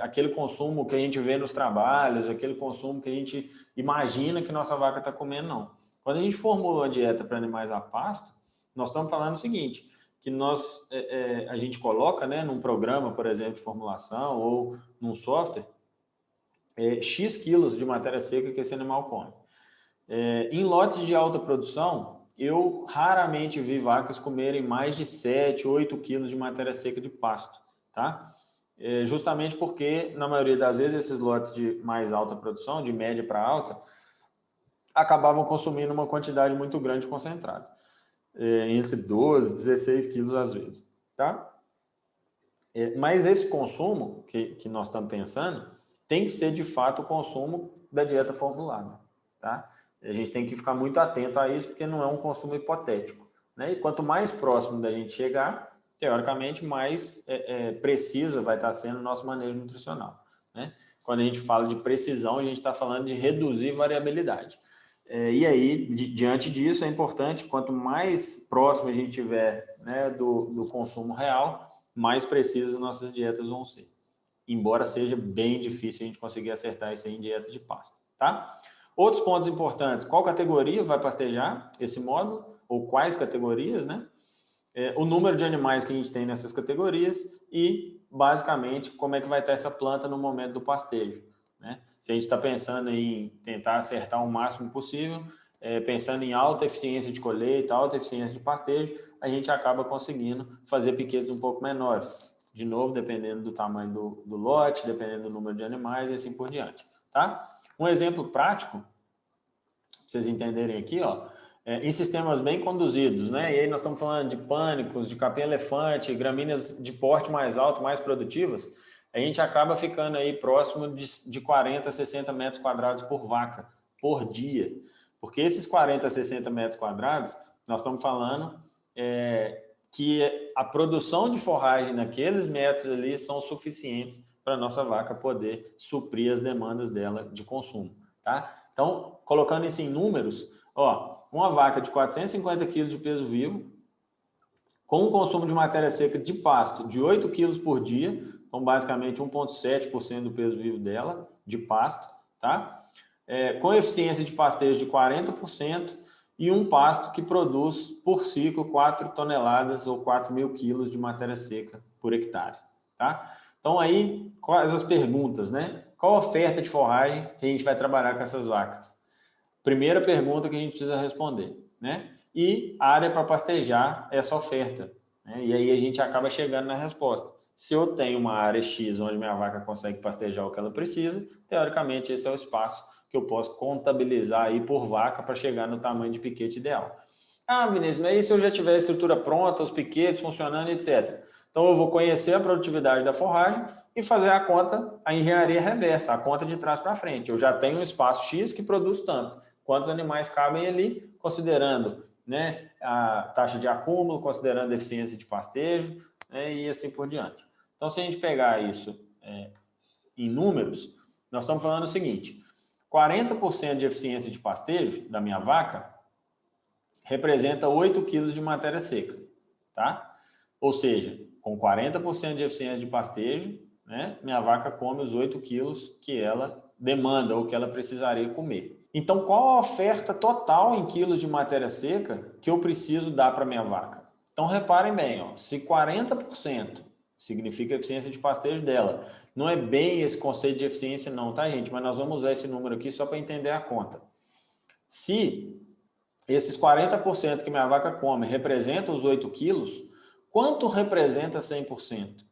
aquele consumo que a gente vê nos trabalhos, aquele consumo que a gente imagina que nossa vaca está comendo, não. Quando a gente formula uma dieta para animais a pasto, nós estamos falando o seguinte, que a gente coloca, né, num programa, por exemplo, de formulação ou num software, X quilos de matéria seca que esse animal come. Em lotes de alta produção, eu raramente vi vacas comerem mais de 7, 8 quilos de matéria seca de pasto, tá? Justamente porque, na maioria das vezes, esses lotes de mais alta produção, de média para alta, acabavam consumindo uma quantidade muito grande concentrada. Entre 12 e 16 quilos às vezes, tá? Mas esse consumo que nós estamos pensando tem que ser de fato o consumo da dieta formulada, tá? A gente tem que ficar muito atento a isso porque não é um consumo hipotético, né? E quanto mais próximo da gente chegar, teoricamente mais precisa vai estar sendo o nosso manejo nutricional, né? Quando a gente fala de precisão, a gente está falando de reduzir variabilidade. E aí, diante disso, é importante, quanto mais próximo a gente tiver, né, do consumo real, mais precisas nossas dietas vão ser. Embora seja bem difícil a gente conseguir acertar isso aí em dieta de pasto, tá? Outros pontos importantes, qual categoria vai pastejar esse módulo, ou quais categorias, né? O número de animais que a gente tem nessas categorias e, basicamente, como é que vai estar essa planta no momento do pastejo, né? Se a gente está pensando em tentar acertar o máximo possível, pensando em alta eficiência de colheita, alta eficiência de pastejo, a gente acaba conseguindo fazer piquetes um pouco menores. De novo, dependendo do tamanho do lote, dependendo do número de animais e assim por diante, tá? Um exemplo prático, para vocês entenderem aqui, ó, em sistemas bem conduzidos, né? E aí nós estamos falando de pânicos, de capim-elefante, gramíneas de porte mais alto, mais produtivas, a gente acaba ficando aí próximo de 40 a 60 metros quadrados por vaca, por dia. Porque esses 40 a 60 metros quadrados, nós estamos falando que a produção de forragem naqueles metros ali são suficientes para a nossa vaca poder suprir as demandas dela de consumo, tá? Então, colocando isso em números, ó, uma vaca de 450 quilos de peso vivo, com um consumo de matéria seca de pasto de 8 quilos por dia, então basicamente 1,7% do peso vivo dela, de pasto, tá? Com eficiência de pastejo de 40% e um pasto que produz por ciclo 4 toneladas ou 4.000 quilos de matéria seca por hectare, tá? Então aí, quais as perguntas, né? Qual a oferta de forragem que a gente vai trabalhar com essas vacas? Primeira pergunta que a gente precisa responder, né? E área para pastejar essa oferta, né? E aí a gente acaba chegando na resposta. Se eu tenho uma área X onde minha vaca consegue pastejar o que ela precisa, teoricamente esse é o espaço que eu posso contabilizar aí por vaca para chegar no tamanho de piquete ideal. Ah, Vinícius, mas e se eu já tiver a estrutura pronta, os piquetes funcionando, etc. Então eu vou conhecer a produtividade da forragem e fazer a conta, a engenharia reversa, a conta de trás para frente. Eu já tenho um espaço X que produz tanto. Quantos animais cabem ali, considerando, né, a taxa de acúmulo, considerando a eficiência de pastejo, né, e assim por diante. Então, se a gente pegar isso em números, nós estamos falando o seguinte, 40% de eficiência de pastejo da minha vaca representa 8 quilos de matéria seca, tá? Ou seja, com 40% de eficiência de pastejo, né, minha vaca come os 8 quilos que ela demanda ou que ela precisaria comer. Então, qual a oferta total em quilos de matéria seca que eu preciso dar para minha vaca? Então, reparem bem, ó, se 40% significa a eficiência de pastejo dela, não é bem esse conceito de eficiência não, tá, gente? Mas nós vamos usar esse número aqui só para entender a conta. Se esses 40% que minha vaca come representam os 8 quilos, quanto representa 100%?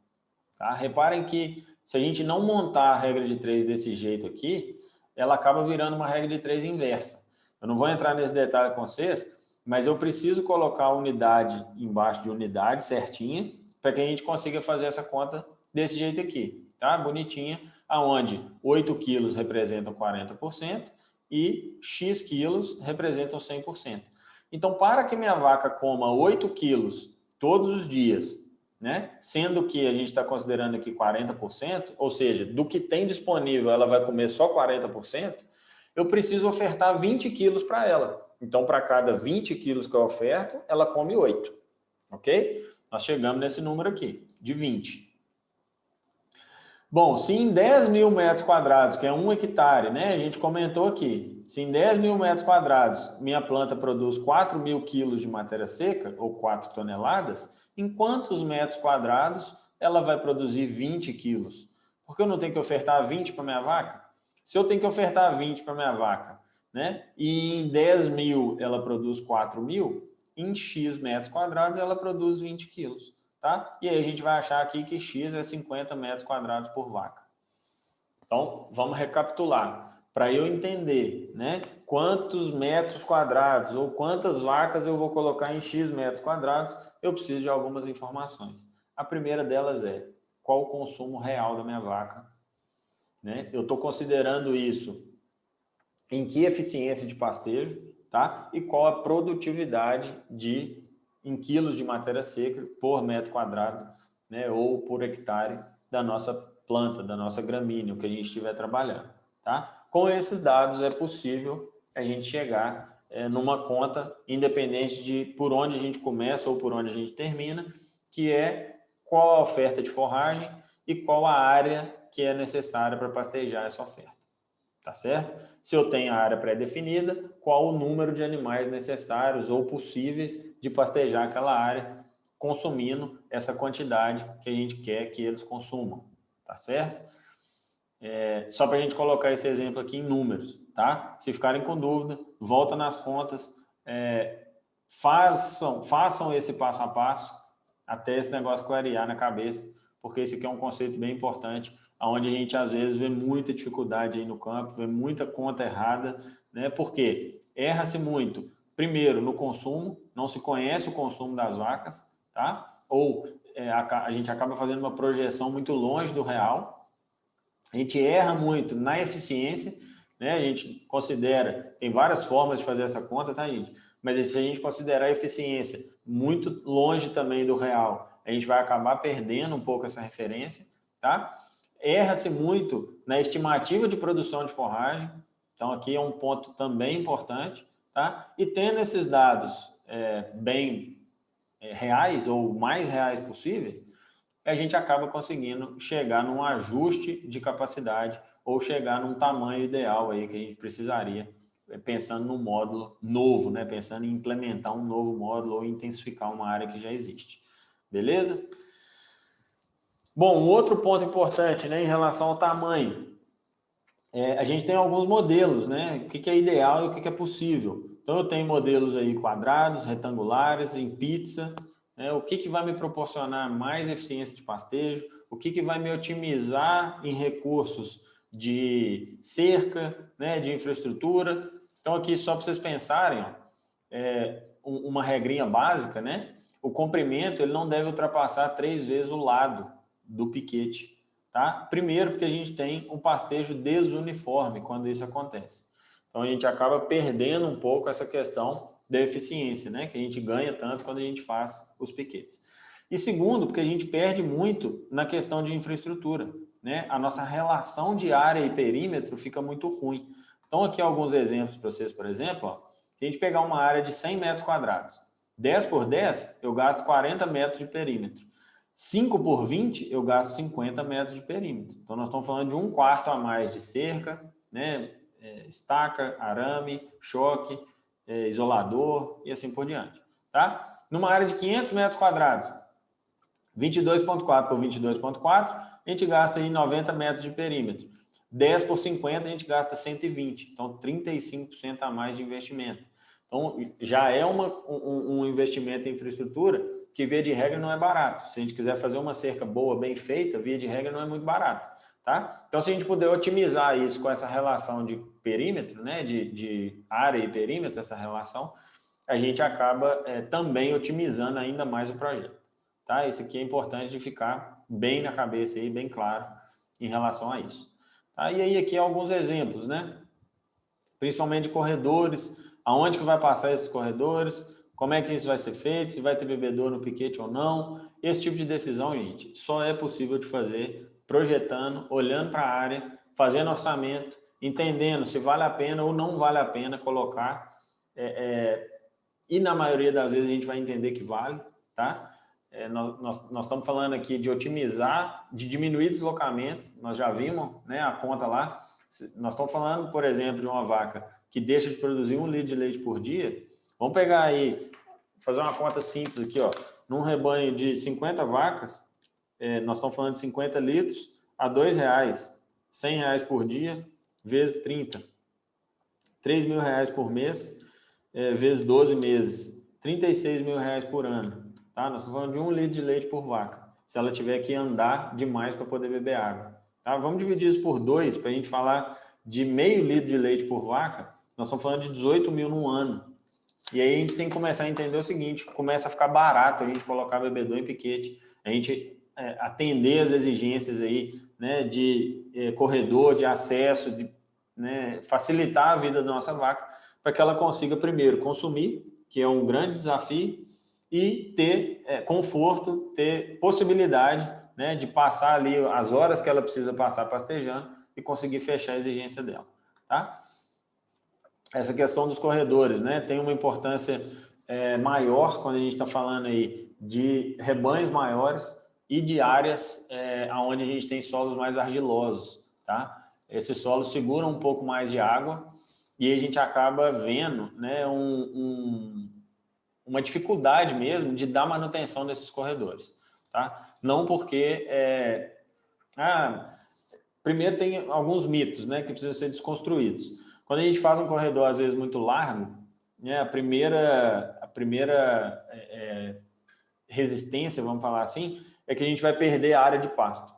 Tá? Reparem que se a gente não montar a regra de 3 desse jeito aqui, ela acaba virando uma regra de 3 inversa. Eu não vou entrar nesse detalhe com vocês, mas eu preciso colocar a unidade embaixo de unidade certinha para que a gente consiga fazer essa conta desse jeito aqui, tá? Bonitinha, aonde 8 quilos representam 40% e X quilos representam 100%. Então, para que minha vaca coma 8 quilos todos os dias, né? Sendo que a gente está considerando aqui 40%, ou seja, do que tem disponível ela vai comer só 40%, eu preciso ofertar 20 quilos para ela. Então, para cada 20 quilos que eu oferto, ela come 8, ok? Nós chegamos nesse número aqui, de 20. Bom, se em 10 mil metros quadrados, que é 1 hectare, né? A gente comentou aqui, se em 10 mil metros quadrados minha planta produz 4 mil quilos de matéria seca, ou 4 toneladas, em quantos metros quadrados ela vai produzir 20 quilos? Porque eu não tenho que ofertar 20 para minha vaca? Se eu tenho que ofertar 20 para minha vaca, né? E em 10 mil ela produz 4 mil, em X metros quadrados ela produz 20 quilos. Tá? E aí a gente vai achar aqui que X é 50 metros quadrados por vaca. Então, vamos recapitular. Para eu entender, né, quantos metros quadrados ou quantas vacas eu vou colocar em X metros quadrados, eu preciso de algumas informações. A primeira delas é qual o consumo real da minha vaca. Né? Eu estou considerando isso em que eficiência de pastejo, tá? E qual a produtividade em quilos de matéria seca por metro quadrado, né, ou por hectare da nossa planta, da nossa gramínea, o que a gente estiver trabalhando. Tá? Com esses dados é possível a gente chegar numa conta, independente de por onde a gente começa ou por onde a gente termina, que é qual a oferta de forragem e qual a área que é necessária para pastejar essa oferta. Tá certo? Se eu tenho a área pré-definida, qual o número de animais necessários ou possíveis de pastejar aquela área, consumindo essa quantidade que a gente quer que eles consumam, tá certo? Só para a gente colocar esse exemplo aqui em números, tá? Se ficarem com dúvida, volta nas contas, façam esse passo a passo, até esse negócio clarear na cabeça, porque esse aqui é um conceito bem importante, onde a gente às vezes vê muita dificuldade aí no campo, vê muita conta errada, né? Porque erra-se muito, primeiro, no consumo, não se conhece o consumo das vacas, tá? Ou a gente acaba fazendo uma projeção muito longe do real, a gente erra muito na eficiência, né? A gente considera, tem várias formas de fazer essa conta, tá, gente? Mas se a gente considerar a eficiência muito longe também do real, a gente vai acabar perdendo um pouco essa referência, tá? Erra-se muito na estimativa de produção de forragem, então aqui é um ponto também importante, tá? E tendo esses dados bem reais ou mais reais possíveis, a gente acaba conseguindo chegar num ajuste de capacidade ou chegar num tamanho ideal aí que a gente precisaria, pensando num módulo novo, né? Pensando em implementar um novo módulo ou intensificar uma área que já existe. Beleza? Bom, um outro ponto importante, né, em relação ao tamanho. A gente tem alguns modelos, né? O que é ideal e o que é possível. Então, eu tenho modelos aí quadrados, retangulares, em pizza, né? O que vai me proporcionar mais eficiência de pastejo, o que vai me otimizar em recursos de cerca, né, de infraestrutura. Então, aqui só para vocês pensarem, ó, uma regrinha básica, né? O comprimento ele não deve ultrapassar 3 vezes o lado do piquete, tá? Primeiro, porque a gente tem um pastejo desuniforme quando isso acontece. Então, a gente acaba perdendo um pouco essa questão da eficiência, né? Que a gente ganha tanto quando a gente faz os piquetes. E segundo, porque a gente perde muito na questão de infraestrutura, né? A nossa relação de área e perímetro fica muito ruim. Então, aqui alguns exemplos para vocês, por exemplo. Ó, se a gente pegar uma área de 100 metros quadrados, 10 por 10, eu gasto 40 metros de perímetro. 5 por 20, eu gasto 50 metros de perímetro. Então, nós estamos falando de 1/4 a mais de cerca, né? Estaca, arame, choque, isolador e assim por diante. Tá? Numa área de 500 metros quadrados, 22,4 por 22,4, a gente gasta aí 90 metros de perímetro. 10 por 50, a gente gasta 120. Então, 35% a mais de investimento. Então, já é um investimento em infraestrutura que, via de regra, não é barato. Se a gente quiser fazer uma cerca boa, bem feita, via de regra, não é muito barato. Tá? Então, se a gente puder otimizar isso com essa relação de perímetro, né, de área e perímetro, essa relação, a gente acaba também otimizando ainda mais o projeto. Tá? Isso aqui é importante de ficar bem na cabeça e bem claro em relação a isso. Tá? E aí aqui alguns exemplos, né? Principalmente de corredores, aonde que vai passar esses corredores, como é que isso vai ser feito, se vai ter bebedouro no piquete ou não. Esse tipo de decisão, gente, só é possível de fazer projetando, olhando para a área, fazendo orçamento, entendendo se vale a pena ou não vale a pena colocar. E na maioria das vezes a gente vai entender que vale, tá? Nós estamos falando aqui de otimizar, de diminuir deslocamento, nós já vimos, né, a conta lá. Nós estamos falando, por exemplo, de uma vaca que deixa de produzir 1 litro de leite por dia. Vamos pegar aí, fazer uma conta simples aqui, ó. Num rebanho de 50 vacas, nós estamos falando de 50 litros a R$2, R$100 por dia, vezes 30. R$3.000 por mês, vezes 12 meses, R$36.000 por ano. Tá? Nós estamos falando de 1 litro de leite por vaca, se ela tiver que andar demais para poder beber água. Tá? Vamos dividir isso por 2, para a gente falar de meio litro de leite por vaca, nós estamos falando de 18 mil no ano. E aí a gente tem que começar a entender o seguinte, começa a ficar barato a gente colocar bebedouro em piquete, a gente atender as exigências aí, né, de corredor, de acesso, de, né, facilitar a vida da nossa vaca, para que ela consiga primeiro consumir, que é um grande desafio, e ter conforto, ter possibilidade, né, de passar ali as horas que ela precisa passar pastejando e conseguir fechar a exigência dela. Tá? Essa questão dos corredores, né, tem uma importância maior quando a gente está falando aí de rebanhos maiores e de áreas onde a gente tem solos mais argilosos. Tá? Esses solos seguram um pouco mais de água e a gente acaba vendo, né, uma dificuldade mesmo de dar manutenção desses corredores. Tá? Não porque... primeiro tem alguns mitos, né, que precisam ser desconstruídos. Quando a gente faz um corredor, às vezes, muito largo, né, a primeira resistência, vamos falar assim, é que a gente vai perder a área de pasto.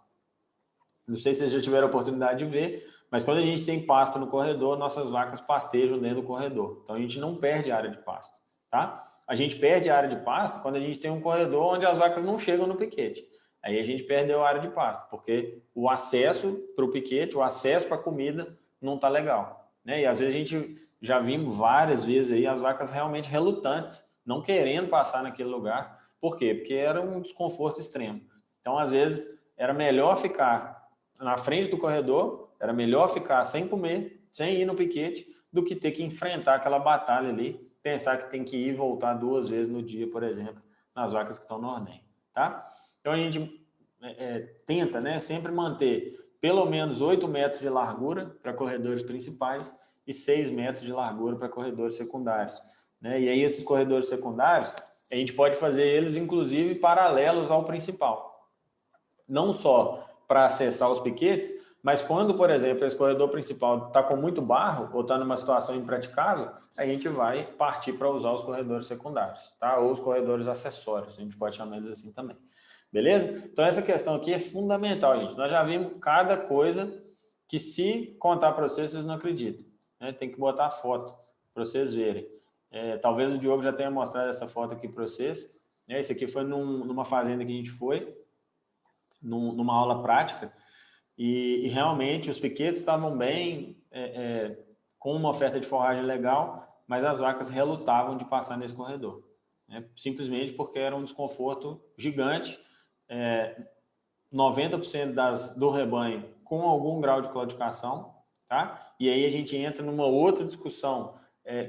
Não sei se vocês já tiveram a oportunidade de ver, mas quando a gente tem pasto no corredor, nossas vacas pastejam dentro do corredor. Então, a gente não perde a área de pasto. Tá? A gente perde a área de pasto quando a gente tem um corredor onde as vacas não chegam no piquete. Aí a gente perdeu a área de pasto, porque o acesso para o piquete, o acesso para a comida não está legal. Né? E às vezes a gente já vimos várias vezes aí as vacas realmente relutantes, não querendo passar naquele lugar. Por quê? Porque era um desconforto extremo. Então, às vezes, era melhor ficar na frente do corredor, era melhor ficar sem comer, sem ir no piquete, do que ter que enfrentar aquela batalha ali, pensar que tem que ir e voltar 2 vezes no dia, por exemplo, nas vacas que estão no ordenho. Tá? Então, a gente tenta, né, sempre manter pelo menos 8 metros de largura para corredores principais e 6 metros de largura para corredores secundários. Né? E aí, esses corredores secundários, a gente pode fazer eles, inclusive, paralelos ao principal. Não só para acessar os piquetes, mas quando, por exemplo, esse corredor principal está com muito barro ou está numa situação impraticável, a gente vai partir para usar os corredores secundários, tá? Ou os corredores acessórios, a gente pode chamar eles assim também. Beleza? Então, essa questão aqui é fundamental, gente. Nós já vimos cada coisa que, se contar para vocês, vocês não acreditam. Né? Tem que botar a foto para vocês verem. Talvez o Diogo já tenha mostrado essa foto aqui para vocês. Esse aqui foi numa fazenda que a gente foi, numa aula prática, e realmente os piquetes estavam bem, com uma oferta de forragem legal, mas as vacas relutavam de passar nesse corredor. Simplesmente porque era um desconforto gigante. 90% do rebanho com algum grau de claudicação, tá? E aí a gente entra numa outra discussão,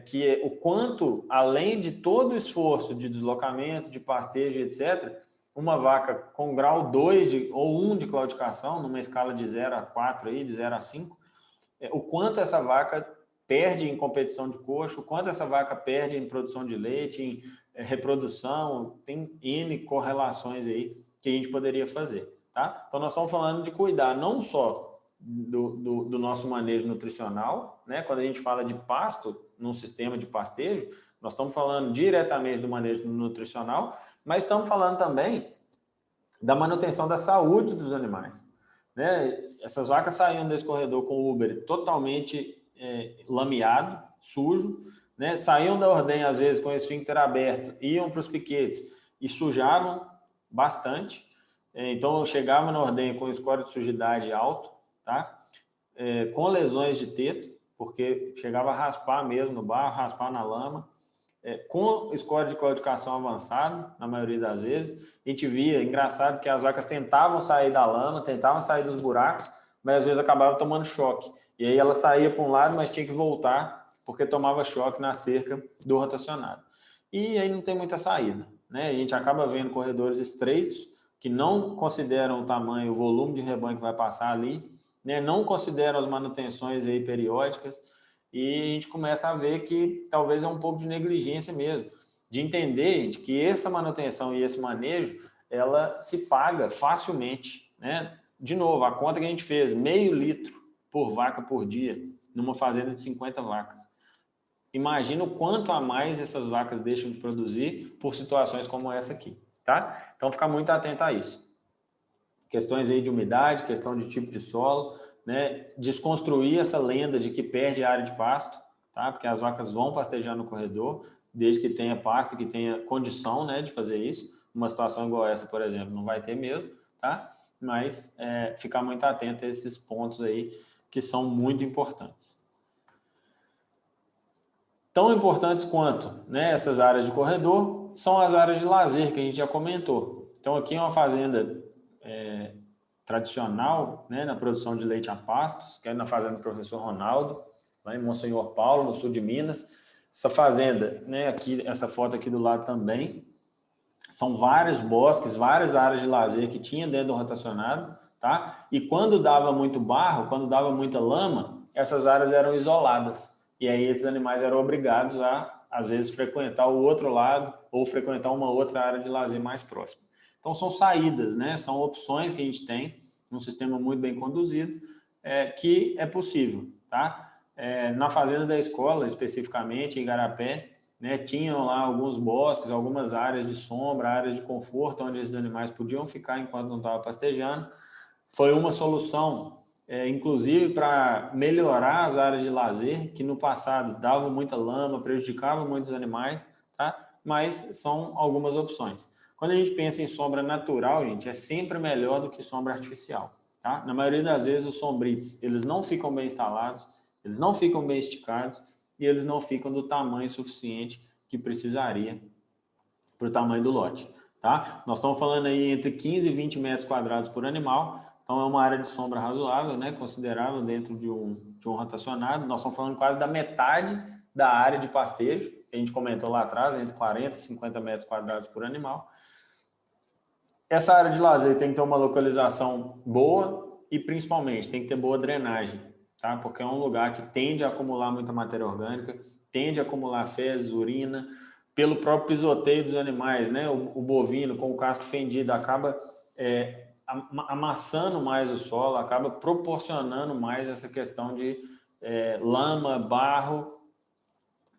que é o quanto, além de todo o esforço de deslocamento, de pastejo, etc., uma vaca com grau 2 ou 1 de claudicação, numa escala de 0 a 4, aí, de 0 a 5, o quanto essa vaca perde em competição de coxo, o quanto essa vaca perde em produção de leite, em reprodução, tem N correlações aí que a gente poderia fazer, tá? Então, nós estamos falando de cuidar não só do nosso manejo nutricional, né? Quando a gente fala de pasto, num sistema de pastejo, nós estamos falando diretamente do manejo nutricional, mas estamos falando também da manutenção da saúde dos animais, né? Essas vacas saíam desse corredor com o Uber totalmente lameado, sujo, né? Saíam da ordenha, às vezes, com o esfíncter aberto, iam para os piquetes e sujavam bastante. Então, eu chegava na ordenha com score de sujidade alto, tá? Com lesões de teto, porque chegava a raspar mesmo no barro, raspar na lama, com score de claudicação avançado, na maioria das vezes. A gente via, engraçado, que as vacas tentavam sair da lama, tentavam sair dos buracos, mas às vezes acabavam tomando choque. E aí ela saía para um lado, mas tinha que voltar, porque tomava choque na cerca do rotacionado. E aí não tem muita saída, né? A gente acaba vendo corredores estreitos, que não consideram o tamanho, o volume de rebanho que vai passar ali, né? Não consideram as manutenções aí periódicas, e a gente começa a ver que talvez é um pouco de negligência mesmo, de entender, gente, que essa manutenção e esse manejo, ela se paga facilmente, né? De novo, a conta que a gente fez, meio litro por vaca por dia, numa fazenda de 50 vacas. Imagina o quanto a mais essas vacas deixam de produzir por situações como essa aqui, tá? Então, ficar muito atento a isso. Questões aí de umidade, questão de tipo de solo, né? Desconstruir essa lenda de que perde a área de pasto, tá? Porque as vacas vão pastejar no corredor, desde que tenha pasto, que tenha condição, né, de fazer isso. Uma situação igual essa, por exemplo, não vai ter mesmo, tá? Mas ficar muito atento a esses pontos aí que são muito importantes. Tão importantes quanto, né, essas áreas de corredor são as áreas de lazer que a gente já comentou. Então, aqui é uma fazenda tradicional, né, na produção de leite a pastos, que é na fazenda do professor Ronaldo, lá em Monsenhor Paulo, no sul de Minas. Essa fazenda, né, aqui, essa foto aqui do lado também, são vários bosques, várias áreas de lazer que tinha dentro do rotacionado, tá? E quando dava muito barro, quando dava muita lama, essas áreas eram isoladas. E aí esses animais eram obrigados a, às vezes, frequentar o outro lado ou frequentar uma outra área de lazer mais próxima. Então, são saídas, né? São opções que a gente tem num sistema muito bem conduzido, que é possível, tá? Na fazenda da escola, especificamente, em Igarapé, né, tinham lá alguns bosques, algumas áreas de sombra, áreas de conforto, onde esses animais podiam ficar enquanto não estavam pastejando. Foi uma solução, inclusive, para melhorar as áreas de lazer, que no passado davam muita lama, prejudicavam muitos animais, tá? Mas são algumas opções. Quando a gente pensa em sombra natural, gente, é sempre melhor do que sombra artificial, tá? Na maioria das vezes, os sombrites, eles não ficam bem instalados, eles não ficam bem esticados, e eles não ficam do tamanho suficiente que precisaria para o tamanho do lote, tá? Nós estamos falando aí entre 15 e 20 metros quadrados por animal, então é uma área de sombra razoável, né? Considerável dentro de um rotacionado. Nós estamos falando quase da metade da área de pastejo, que a gente comentou lá atrás, entre 40 e 50 metros quadrados por animal. Essa área de lazer tem que ter uma localização boa e, principalmente, tem que ter boa drenagem, tá? Porque é um lugar que tende a acumular muita matéria orgânica, tende a acumular fezes, urina, pelo próprio pisoteio dos animais, né? O bovino com o casco fendido acaba amassando mais o solo, acaba proporcionando mais essa questão de lama, barro,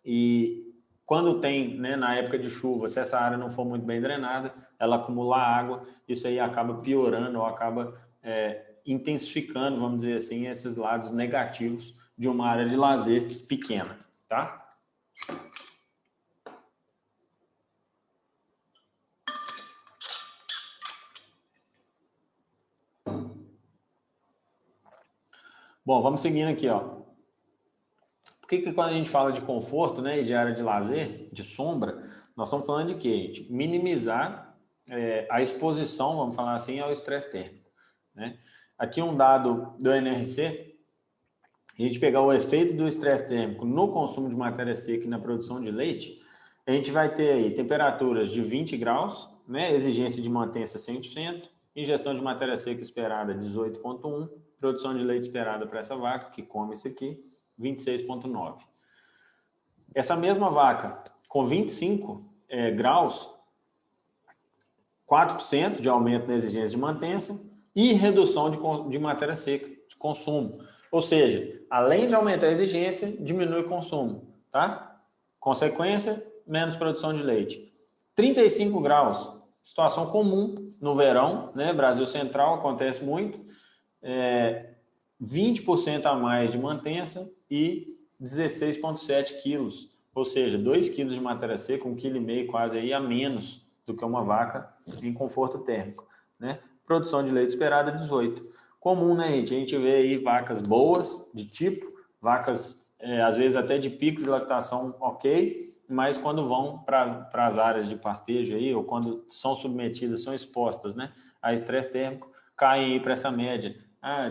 e quando tem, né, na época de chuva, se essa área não for muito bem drenada, ela acumula água, isso aí acaba piorando ou acaba intensificando, vamos dizer assim, esses lados negativos de uma área de lazer pequena, tá? Bom, vamos seguindo aqui, ó. Por que quando a gente fala de conforto, né, e de área de lazer, de sombra, nós estamos falando de quê, gente? Minimizar a exposição, vamos falar assim, ao estresse térmico, né? Aqui um dado do NRC, a gente pegar o efeito do estresse térmico no consumo de matéria seca e na produção de leite, a gente vai ter aí temperaturas de 20 graus, né, exigência de mantença 100%, ingestão de matéria seca esperada 18,1, produção de leite esperada para essa vaca, que come isso aqui, 26,9. Essa mesma vaca, com 25 graus, 4% de aumento na exigência de mantença e redução de matéria seca, de consumo. Ou seja, além de aumentar a exigência, diminui o consumo, tá? Consequência, menos produção de leite. 35 graus, situação comum no verão, né? Brasil Central acontece muito, 20% a mais de mantença e 16,7 quilos, ou seja, 2 quilos de matéria seca, 1,5 kg quase aí a menos do que uma vaca em conforto térmico, né? Produção de leite esperada 18. Comum, né, gente? A gente vê aí vacas boas de tipo, vacas às vezes até de pico de lactação ok, mas quando vão para as áreas de pastejo aí, ou quando são submetidas, são expostas, né, a estresse térmico, caem aí para essa média,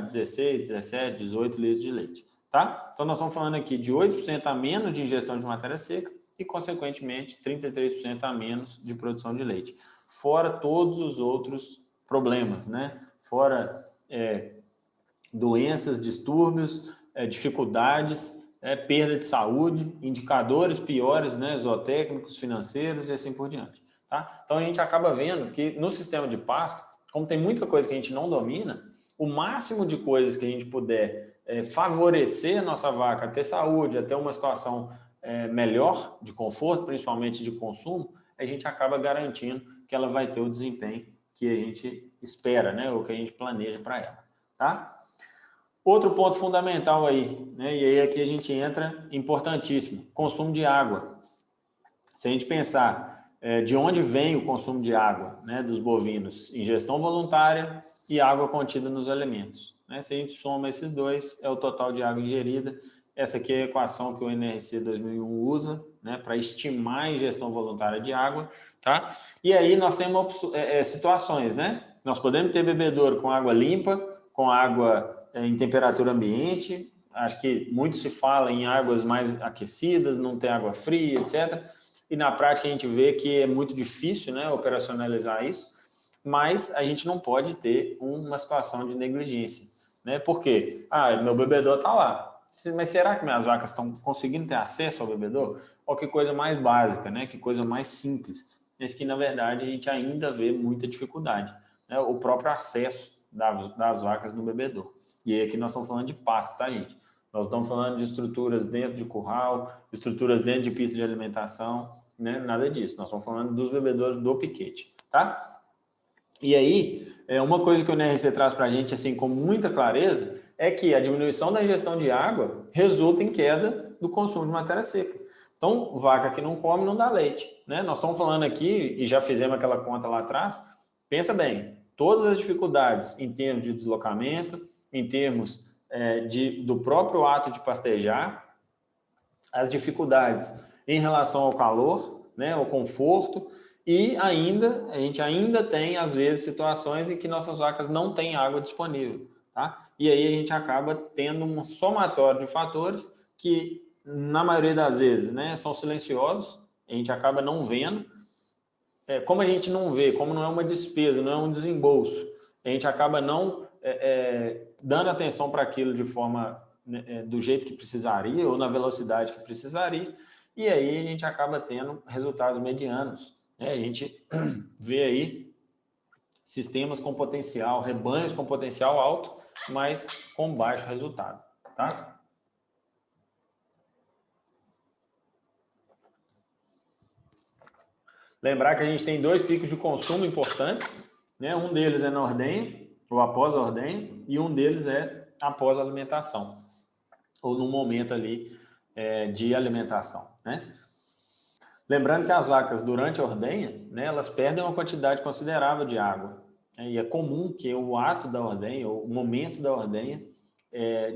16, 17, 18 litros de leite, tá? Então nós estamos falando aqui de 8% a menos de ingestão de matéria seca e, consequentemente, 33% a menos de produção de leite. Fora todos os outros problemas, né? Fora doenças, distúrbios, dificuldades, perda de saúde, indicadores piores, né, zootécnicos, financeiros e assim por diante. Tá? Então a gente acaba vendo que no sistema de pasto, como tem muita coisa que a gente não domina, o máximo de coisas que a gente puder favorecer a nossa vaca a ter saúde, a ter uma situação melhor de conforto, principalmente de consumo, a gente acaba garantindo que ela vai ter o desempenho que a gente espera, né, ou que a gente planeja para ela. Tá? Outro ponto fundamental aí, né, e aí aqui a gente entra, importantíssimo, consumo de água. Se a gente pensar de onde vem o consumo de água, né, dos bovinos, ingestão voluntária e água contida nos alimentos. Né? Se a gente soma esses dois, é o total de água ingerida. Essa aqui é a equação que o NRC 2001 usa, né, para estimar a ingestão voluntária de água. Tá? E aí nós temos situações, né? Nós podemos ter bebedouro com água limpa, com água em temperatura ambiente. Acho que muito se fala em águas mais aquecidas, não tem água fria, etc. E na prática a gente vê que é muito difícil, né, operacionalizar isso, mas a gente não pode ter uma situação de negligência, né? Por quê? Meu bebedouro está lá, mas será que minhas vacas estão conseguindo ter acesso ao bebedouro? Ou que coisa mais básica, né? Que coisa mais simples, mas que na verdade a gente ainda vê muita dificuldade, né? O próprio acesso das vacas no bebedouro. E aí aqui nós estamos falando de pasto, tá, gente? Nós estamos falando de estruturas dentro de curral, estruturas dentro de pista de alimentação, né? Nada disso. Nós estamos falando dos bebedouros do piquete, tá? E aí, uma coisa que o NRC traz para a gente, assim, com muita clareza, é que a diminuição da ingestão de água resulta em queda do consumo de matéria seca. Então, vaca que não come não dá leite, né? Nós estamos falando aqui, e já fizemos aquela conta lá atrás, pensa bem, todas as dificuldades em termos de deslocamento, em termos do próprio ato de pastejar, as dificuldades em relação ao calor, né, ao conforto, e a gente ainda tem, às vezes, situações em que nossas vacas não têm água disponível. Tá? E aí a gente acaba tendo um somatório de fatores que, na maioria das vezes, né, são silenciosos, a gente acaba não vendo. Como a gente não vê, como não é uma despesa, não é um desembolso, a gente acaba não dando atenção para aquilo de forma do jeito que precisaria ou na velocidade que precisaria, e aí a gente acaba tendo resultados medianos. Né? A gente vê aí sistemas com potencial, rebanhos com potencial alto, mas com baixo resultado. Tá? Lembrar que a gente tem 2 picos de consumo importantes, né? Um deles é na ordenha, ou após a ordenha, e um deles é após a alimentação, ou no momento ali de alimentação, né? Lembrando que as vacas, durante a ordenha, né, elas perdem uma quantidade considerável de água, né? E é comum que o ato da ordenha, ou o momento da ordenha,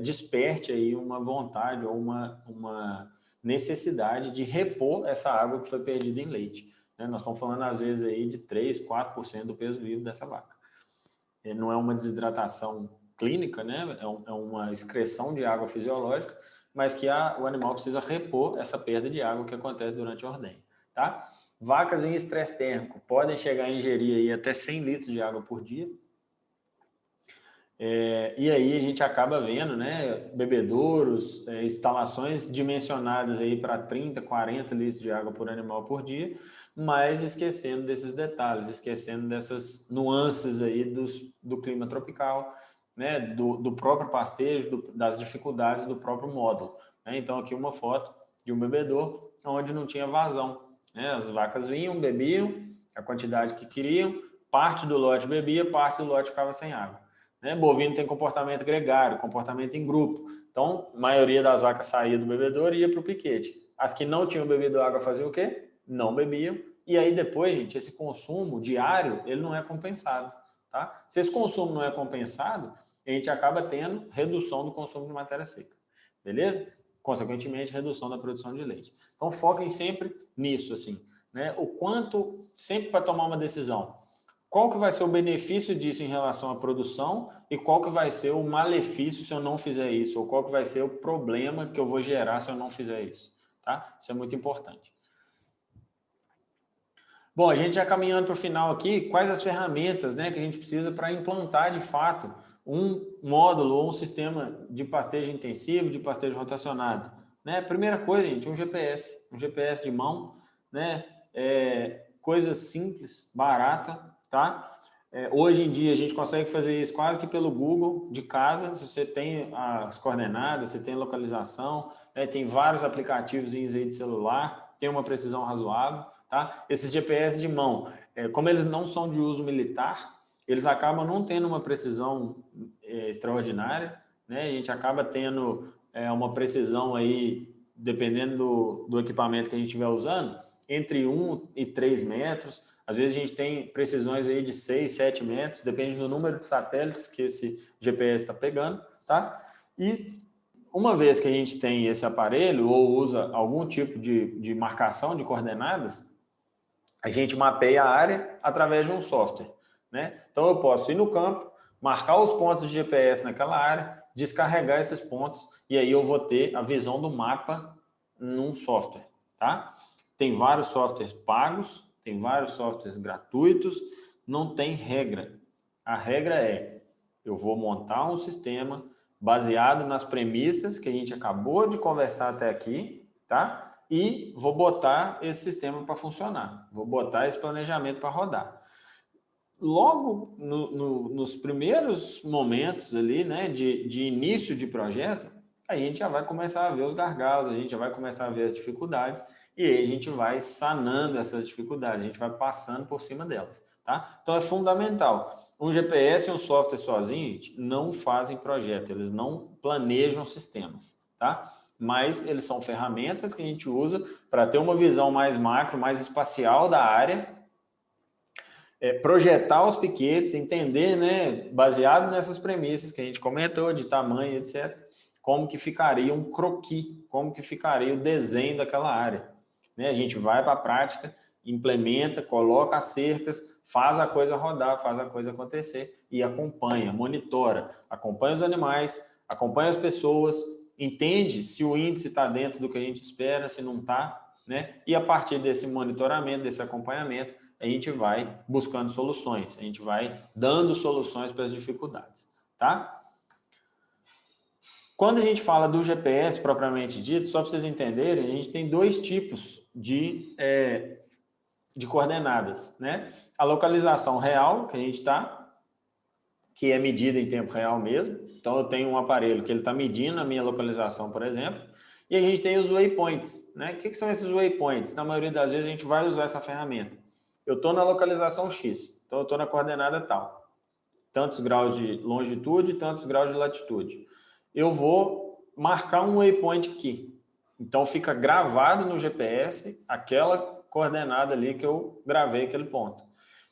desperte aí uma vontade ou uma necessidade de repor essa água que foi perdida em leite. Nós estamos falando, às vezes, aí de 3%, 4% do peso vivo dessa vaca. Não é uma desidratação clínica, né? É uma excreção de água fisiológica, mas que o animal precisa repor essa perda de água que acontece durante a ordenha, tá? Vacas em estresse térmico podem chegar a ingerir aí até 100 litros de água por dia. E aí a gente acaba vendo, né, bebedouros, instalações dimensionadas aí para 30, 40 litros de água por animal por dia, mas esquecendo desses detalhes, esquecendo dessas nuances aí do clima tropical, né, do próprio pastejo, das dificuldades do próprio módulo, né? Então aqui uma foto de um bebedouro onde não tinha vazão, né? As vacas vinham, bebiam a quantidade que queriam, parte do lote bebia, parte do lote ficava sem água. Né? Bovino tem comportamento gregário, comportamento em grupo. Então, a maioria das vacas saía do bebedouro e ia para o piquete. As que não tinham bebido água faziam o quê? Não bebiam. E aí depois, gente, esse consumo diário, ele não é compensado. Tá? Se esse consumo não é compensado, a gente acaba tendo redução do consumo de matéria seca. Beleza? Consequentemente, redução da produção de leite. Então, foquem sempre nisso, assim. Né? O quanto, sempre para tomar uma decisão, qual que vai ser o benefício disso em relação à produção e qual que vai ser o malefício se eu não fizer isso, ou qual que vai ser o problema que eu vou gerar se eu não fizer isso, tá? Isso é muito importante. Bom, a gente já caminhando para o final aqui, quais as ferramentas, né, que a gente precisa para implantar de fato um módulo ou um sistema de pastejo intensivo, de pastejo rotacionado, né? Primeira coisa, gente, um GPS de mão, né? Coisa simples, barata, tá? Hoje em dia a gente consegue fazer isso quase que pelo Google de casa. Se você tem as coordenadas, você tem localização, né? Tem vários aplicativos aí de celular, tem uma precisão razoável, tá? Esses GPS de mão, como eles não são de uso militar, eles acabam não tendo uma precisão extraordinária, né? A gente acaba tendo uma precisão aí, dependendo do equipamento que a gente estiver usando, entre 1 e 3 metros. Às vezes a gente tem precisões aí de 6, 7 metros, depende do número de satélites que esse GPS está pegando, tá? E uma vez que a gente tem esse aparelho ou usa algum tipo de marcação de coordenadas, a gente mapeia a área através de um software, né? Então eu posso ir no campo, marcar os pontos de GPS naquela área, descarregar esses pontos e aí eu vou ter a visão do mapa num software, tá? Tem vários softwares pagos, tem vários softwares gratuitos, não tem regra. A regra é, eu vou montar um sistema baseado nas premissas que a gente acabou de conversar até aqui, tá? E vou botar esse sistema para funcionar, vou botar esse planejamento para rodar. Logo nos primeiros momentos ali, né, de início de projeto, a gente já vai começar a ver os gargalos, a gente já vai começar a ver as dificuldades e aí a gente vai sanando essas dificuldades, a gente vai passando por cima delas, tá? Então é fundamental. Um GPS e um software sozinho, gente, não fazem projeto, eles não planejam sistemas, tá? Mas eles são ferramentas que a gente usa para ter uma visão mais macro, mais espacial da área, projetar os piquetes, entender, né, baseado nessas premissas que a gente comentou, de tamanho, etc., como que ficaria um croquis, como que ficaria o desenho daquela área. Né? A gente vai para a prática, implementa, coloca as cercas, faz a coisa rodar, faz a coisa acontecer e acompanha, monitora, acompanha os animais, acompanha as pessoas, entende se o índice está dentro do que a gente espera, se não está, né? E a partir desse monitoramento, desse acompanhamento, a gente vai buscando soluções, a gente vai dando soluções para as dificuldades, tá? Quando a gente fala do GPS propriamente dito, só para vocês entenderem, a gente tem dois tipos de coordenadas, né? A localização real, que a gente está, que é medida em tempo real mesmo. Então, eu tenho um aparelho que ele está medindo a minha localização, por exemplo, e a gente tem os waypoints, né? O que são esses waypoints? Na maioria das vezes, a gente vai usar essa ferramenta. Eu estou na localização X, então eu estou na coordenada tal. Tantos graus de longitude, tantos graus de latitude. Eu vou marcar um waypoint aqui. Então, fica gravado no GPS aquela coordenada ali que eu gravei aquele ponto.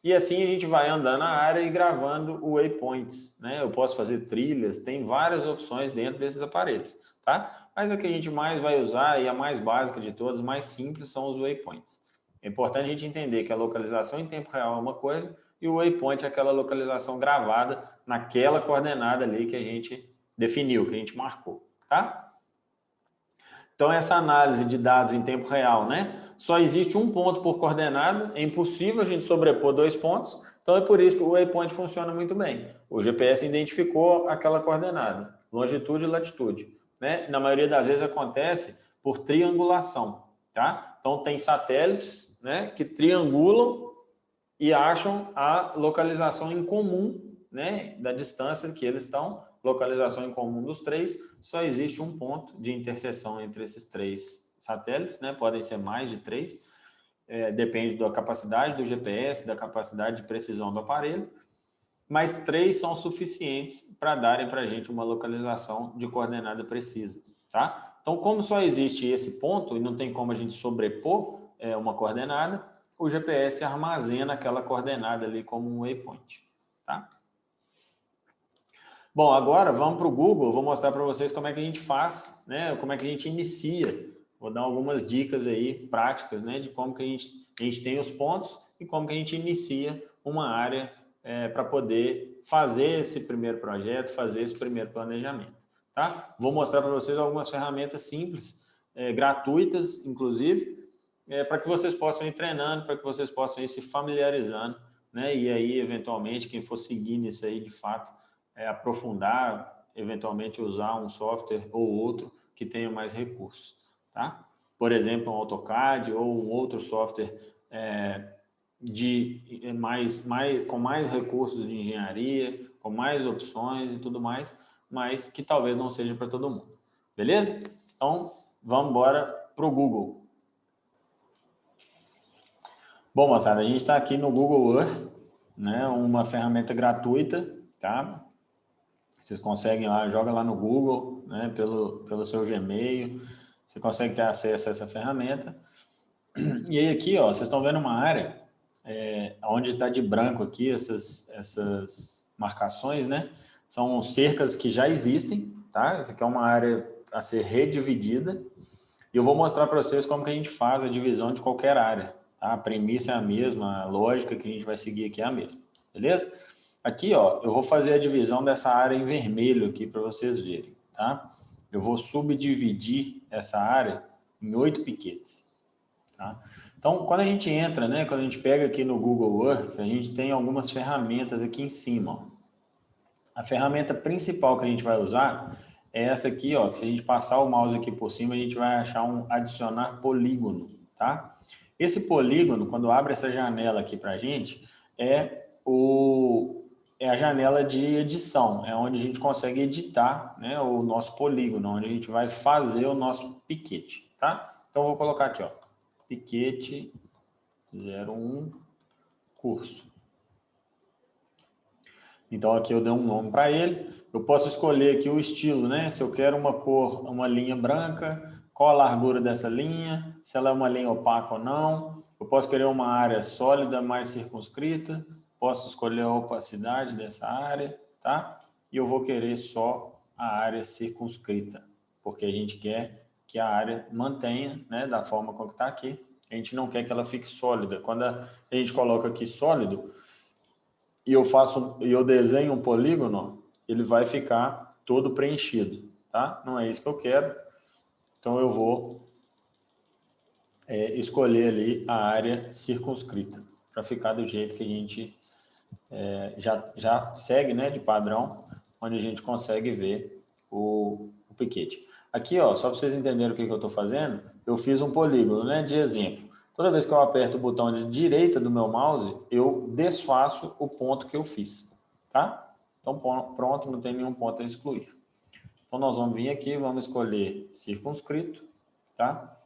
E assim a gente vai andando na área e gravando waypoints, né? Eu posso fazer trilhas, tem várias opções dentro desses aparelhos, tá? Mas a que a gente mais vai usar e a mais básica de todas, mais simples, são os waypoints. É importante a gente entender que a localização em tempo real é uma coisa e o waypoint é aquela localização gravada naquela coordenada ali que a gente definiu, que a gente marcou, tá? Então, essa análise de dados em tempo real, né? Só existe um ponto por coordenada, é impossível a gente sobrepor 2 pontos, então é por isso que o waypoint funciona muito bem. O GPS identificou aquela coordenada, longitude e latitude, né? Na maioria das vezes acontece por triangulação, tá? Então, tem satélites, né, que triangulam e acham a localização em comum, né, da distância que eles estão, localização em comum dos 3, só existe um ponto de interseção entre esses 3 satélites, né, podem ser mais de 3, depende da capacidade do GPS, da capacidade de precisão do aparelho, mas 3 são suficientes para darem para a gente uma localização de coordenada precisa, tá? Então, como só existe esse ponto e não tem como a gente sobrepor uma coordenada, o GPS armazena aquela coordenada ali como um waypoint, tá? Bom, agora vamos para o Google, vou mostrar para vocês como é que a gente faz, né? Como é que a gente inicia. Vou dar algumas dicas aí práticas, né? De como que a gente tem os pontos e como que a gente inicia uma área para poder fazer esse primeiro projeto, fazer esse primeiro planejamento, tá? Vou mostrar para vocês algumas ferramentas simples, gratuitas, inclusive, para que vocês possam ir treinando, para que vocês possam ir se familiarizando, né? E aí, eventualmente, quem for seguir nisso aí, de fato, aprofundar, eventualmente usar um software ou outro que tenha mais recursos, tá? Por exemplo, um AutoCAD ou um outro software com mais recursos de engenharia, com mais opções e tudo mais, mas que talvez não seja para todo mundo. Beleza? Então, vamos embora para o Google. Bom, moçada, a gente está aqui no Google Earth, né? Uma ferramenta gratuita, tá? Vocês conseguem lá, joga lá no Google, né? Pelo seu Gmail, você consegue ter acesso a essa ferramenta. E aí aqui, ó, vocês estão vendo uma área onde está de branco aqui essas marcações, né? São cercas que já existem, tá? Essa aqui é uma área a ser redividida. E eu vou mostrar para vocês como que a gente faz a divisão de qualquer área, tá? A premissa é a mesma, a lógica que a gente vai seguir aqui é a mesma, beleza? Aqui, ó, eu vou fazer a divisão dessa área em vermelho aqui para vocês verem, tá? Eu vou subdividir essa área em 8 piquetes, tá? Então, quando a gente entra, né, quando a gente pega aqui no Google Earth, a gente tem algumas ferramentas aqui em cima, ó. A ferramenta principal que a gente vai usar é essa aqui, ó, que se a gente passar o mouse aqui por cima, a gente vai achar um adicionar polígono, tá? Esse polígono, quando abre essa janela aqui para a gente, é a janela de edição, é onde a gente consegue editar, né, o nosso polígono, onde a gente vai fazer o nosso piquete, tá? Então, eu vou colocar aqui, ó, piquete 01 curso. Então, aqui eu dei um nome para ele. Eu posso escolher aqui o estilo, né? Se eu quero uma cor, uma linha branca, qual a largura dessa linha, se ela é uma linha opaca ou não. Eu posso querer uma área sólida, mais circunscrita. Posso escolher a opacidade dessa área, tá? E eu vou querer só a área circunscrita, porque a gente quer que a área mantenha, né, da forma como está aqui. A gente não quer que ela fique sólida. Quando a gente coloca aqui sólido, e eu desenho um polígono, ele vai ficar todo preenchido, tá? Não é isso que eu quero. Então, eu vou escolher ali a área circunscrita, para ficar do jeito que a gente já segue, né, de padrão, onde a gente consegue ver o piquete. Aqui, ó, só para vocês entenderem o que eu estou fazendo, eu fiz um polígono, né, de exemplo. Toda vez que eu aperto o botão de direita do meu mouse, eu desfaço o ponto que eu fiz, tá? Então, pronto, não tem nenhum ponto a excluir. Então, nós vamos vir aqui, vamos escolher circunscrito, tá?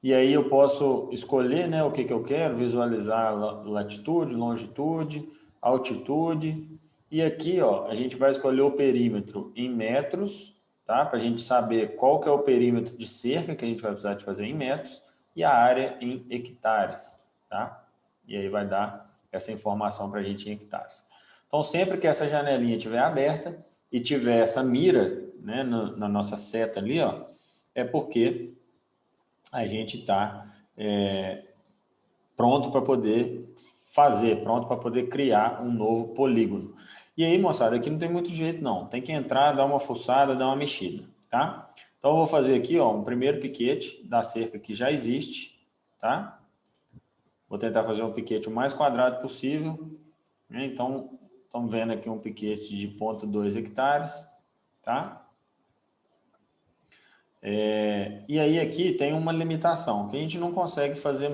E aí eu posso escolher, né, o que eu quero, visualizar latitude, longitude, altitude. E aqui, ó, a gente vai escolher o perímetro em metros, tá? Para a gente saber qual que é o perímetro de cerca que a gente vai precisar de fazer em metros e a área em hectares, tá? E aí vai dar essa informação para a gente em hectares. Então, sempre que essa janelinha estiver aberta e tiver essa mira, né, na nossa seta ali, ó, é porque a gente está pronto para poder fazer, pronto para poder criar um novo polígono. E aí, moçada, aqui não tem muito jeito não, tem que entrar, dar uma fuçada, dar uma mexida, tá? Então eu vou fazer aqui, ó, um primeiro piquete da cerca que já existe, tá? Vou tentar fazer um piquete o mais quadrado possível, né? Então, estamos vendo aqui um piquete de 0,2 hectares, tá? E aí aqui tem uma limitação, que a gente não consegue fazer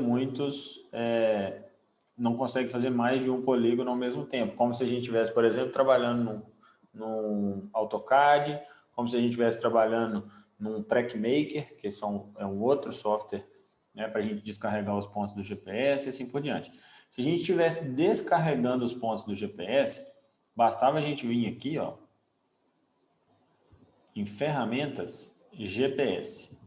não consegue fazer mais de um polígono ao mesmo tempo, como se a gente estivesse, por exemplo, trabalhando num AutoCAD, como se a gente estivesse trabalhando num TrackMaker, que é um outro software, né, para a gente descarregar os pontos do GPS e assim por diante. Se a gente estivesse descarregando os pontos do GPS, bastava a gente vir aqui, ó, em ferramentas GPS.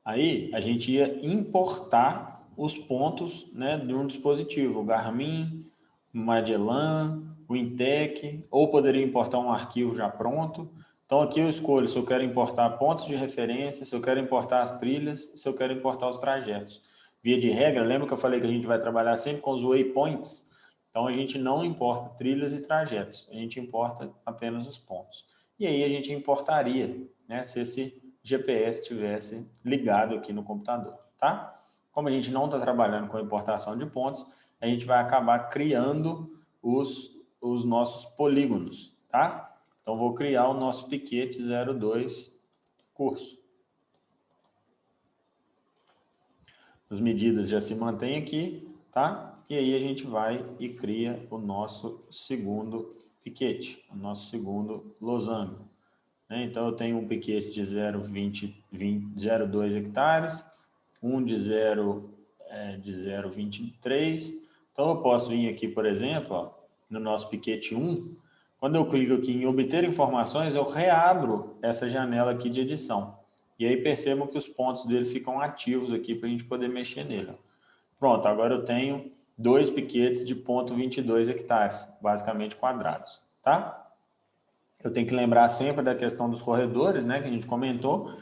Aí a gente ia importar os pontos, né, de um dispositivo, Garmin, Magellan, Wintec, ou poderia importar um arquivo já pronto. Então aqui eu escolho se eu quero importar pontos de referência, se eu quero importar as trilhas, se eu quero importar os trajetos. Via de regra, lembra que eu falei que a gente vai trabalhar sempre com os waypoints? Então a gente não importa trilhas e trajetos, a gente importa apenas os pontos. E aí a gente importaria, né, se esse GPS estivesse ligado aqui no computador, tá? Como a gente não está trabalhando com importação de pontos, a gente vai acabar criando os nossos polígonos, tá? Então, vou criar o nosso piquete 02 curso. As medidas já se mantêm aqui, tá? E aí a gente vai e cria o nosso segundo piquete, o nosso segundo losango. Então, eu tenho um piquete de 0,2 hectares, um de 0,23. Então, eu posso vir aqui, por exemplo, ó, no nosso piquete 1. Quando eu clico aqui em obter informações, eu reabro essa janela aqui de edição. E aí percebam que os pontos dele ficam ativos aqui para a gente poder mexer nele. Pronto, agora eu tenho dois piquetes de 0,22 hectares, basicamente quadrados, tá? Eu tenho que lembrar sempre da questão dos corredores, né, que a gente comentou.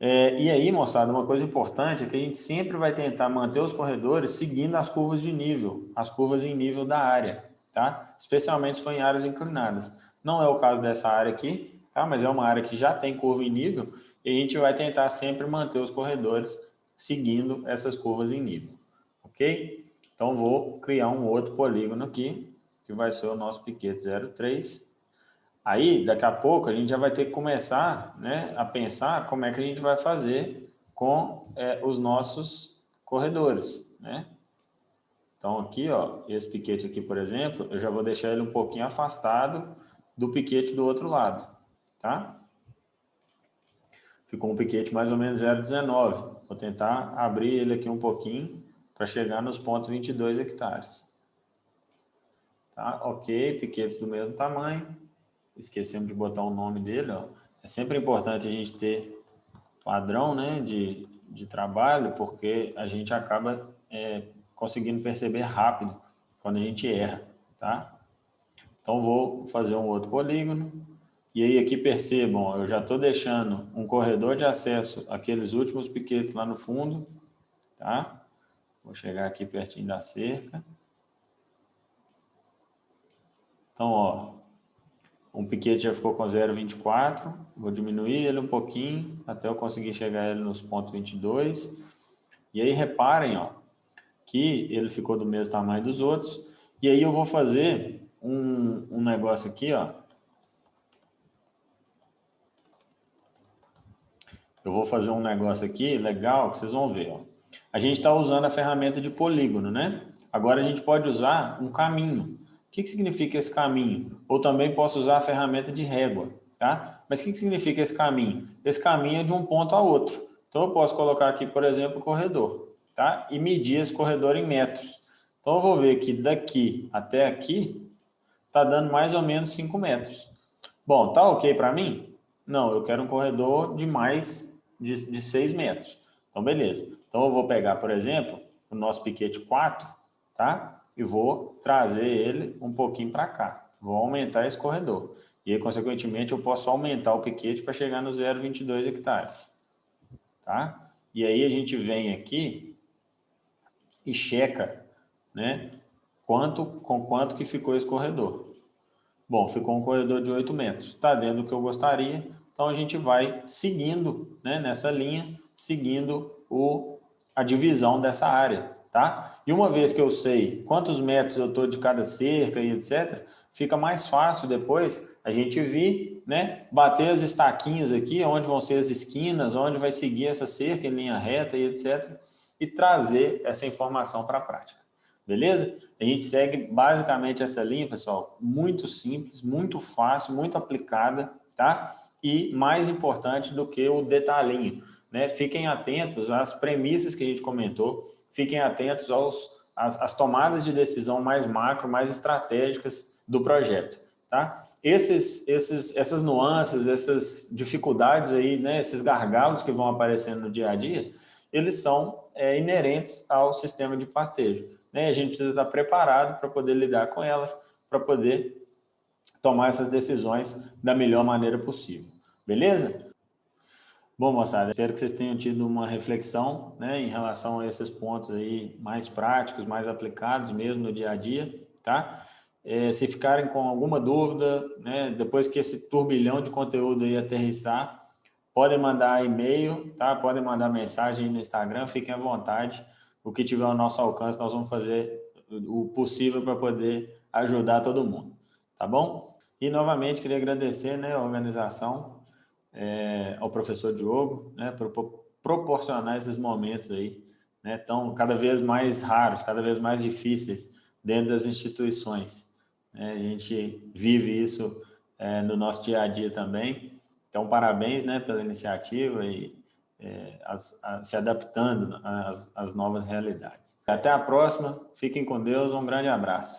E aí, moçada, uma coisa importante é que a gente sempre vai tentar manter os corredores seguindo as curvas de nível, as curvas em nível da área, tá? Especialmente se for em áreas inclinadas. Não é o caso dessa área aqui, tá? Mas é uma área que já tem curva em nível e a gente vai tentar sempre manter os corredores seguindo essas curvas em nível, ok? Então, vou criar um outro polígono aqui, que vai ser o nosso piquete 03. Aí, daqui a pouco, a gente já vai ter que começar, né, a pensar como é que a gente vai fazer com os nossos corredores, né? Então, aqui, ó, esse piquete aqui, por exemplo, eu já vou deixar ele um pouquinho afastado do piquete do outro lado, tá? Ficou um piquete mais ou menos 0,19. Vou tentar abrir ele aqui um pouquinho para chegar nos 0,22 hectares. Tá? Ok, piquetes do mesmo tamanho. Esquecemos de botar o nome dele, ó. É sempre importante a gente ter padrão, né, de trabalho, porque a gente acaba conseguindo perceber rápido quando a gente erra, tá? Então, vou fazer um outro polígono. E aí, aqui percebam, ó, eu já estou deixando um corredor de acesso àqueles últimos piquetes lá no fundo, tá? Vou chegar aqui pertinho da cerca. Então, ó, um piquete já ficou com 0,24, vou diminuir ele um pouquinho, até eu conseguir chegar ele nos 0,22. E aí reparem, ó, que ele ficou do mesmo tamanho dos outros. E aí eu vou fazer um negócio aqui, ó. Eu vou fazer um negócio aqui legal que vocês vão ver, ó. A gente está usando a ferramenta de polígono, né? Agora a gente pode usar um caminho. O que significa esse caminho? Ou também posso usar a ferramenta de régua, tá? Mas o que significa esse caminho? Esse caminho é de um ponto a outro. Então eu posso colocar aqui, por exemplo, o corredor, tá? E medir esse corredor em metros. Então eu vou ver que daqui até aqui está dando mais ou menos 5 metros. Bom, tá ok para mim? Não, eu quero um corredor de mais de 6 metros. Então, beleza. Então, eu vou pegar, por exemplo, o nosso piquete 4, tá? E vou trazer ele um pouquinho para cá. Vou aumentar esse corredor. E aí, consequentemente, eu posso aumentar o piquete para chegar no 0,22 hectares, tá? E aí, a gente vem aqui e checa, né? com quanto que ficou esse corredor. Bom, ficou um corredor de 8 metros, está dentro do que eu gostaria, então a gente vai seguindo, né, nessa linha, seguindo a divisão dessa área, tá? E uma vez que eu sei quantos metros eu estou de cada cerca e etc., fica mais fácil depois a gente vir, né, bater as estaquinhas aqui, onde vão ser as esquinas, onde vai seguir essa cerca em linha reta e etc., e trazer essa informação para a prática. Beleza? A gente segue basicamente essa linha, pessoal, muito simples, muito fácil, muito aplicada, tá? E mais importante do que o detalhinho, né? Fiquem atentos às premissas que a gente comentou, fiquem atentos às tomadas de decisão mais macro, mais estratégicas do projeto, tá? Essas nuances, essas dificuldades aí, né? Esses gargalos que vão aparecendo no dia a dia, eles são inerentes ao sistema de pastejo, né? A gente precisa estar preparado para poder lidar com elas, para poder tomar essas decisões da melhor maneira possível. Beleza? Bom, moçada, espero que vocês tenham tido uma reflexão, né, em relação a esses pontos aí mais práticos, mais aplicados mesmo no dia a dia, tá? Se ficarem com alguma dúvida, né, depois que esse turbilhão de conteúdo aí aterrissar, podem mandar e-mail, tá? Podem mandar mensagem aí no Instagram, fiquem à vontade. O que tiver ao nosso alcance, nós vamos fazer o possível para poder ajudar todo mundo, tá bom? E novamente queria agradecer, né, a organização, ao professor Diogo, né, por proporcionar esses momentos aí, né, tão cada vez mais raros, cada vez mais difíceis dentro das instituições, né? A gente vive isso no nosso dia a dia também. Então, parabéns, né, pela iniciativa e se adaptando às novas realidades. Até a próxima, fiquem com Deus, um grande abraço.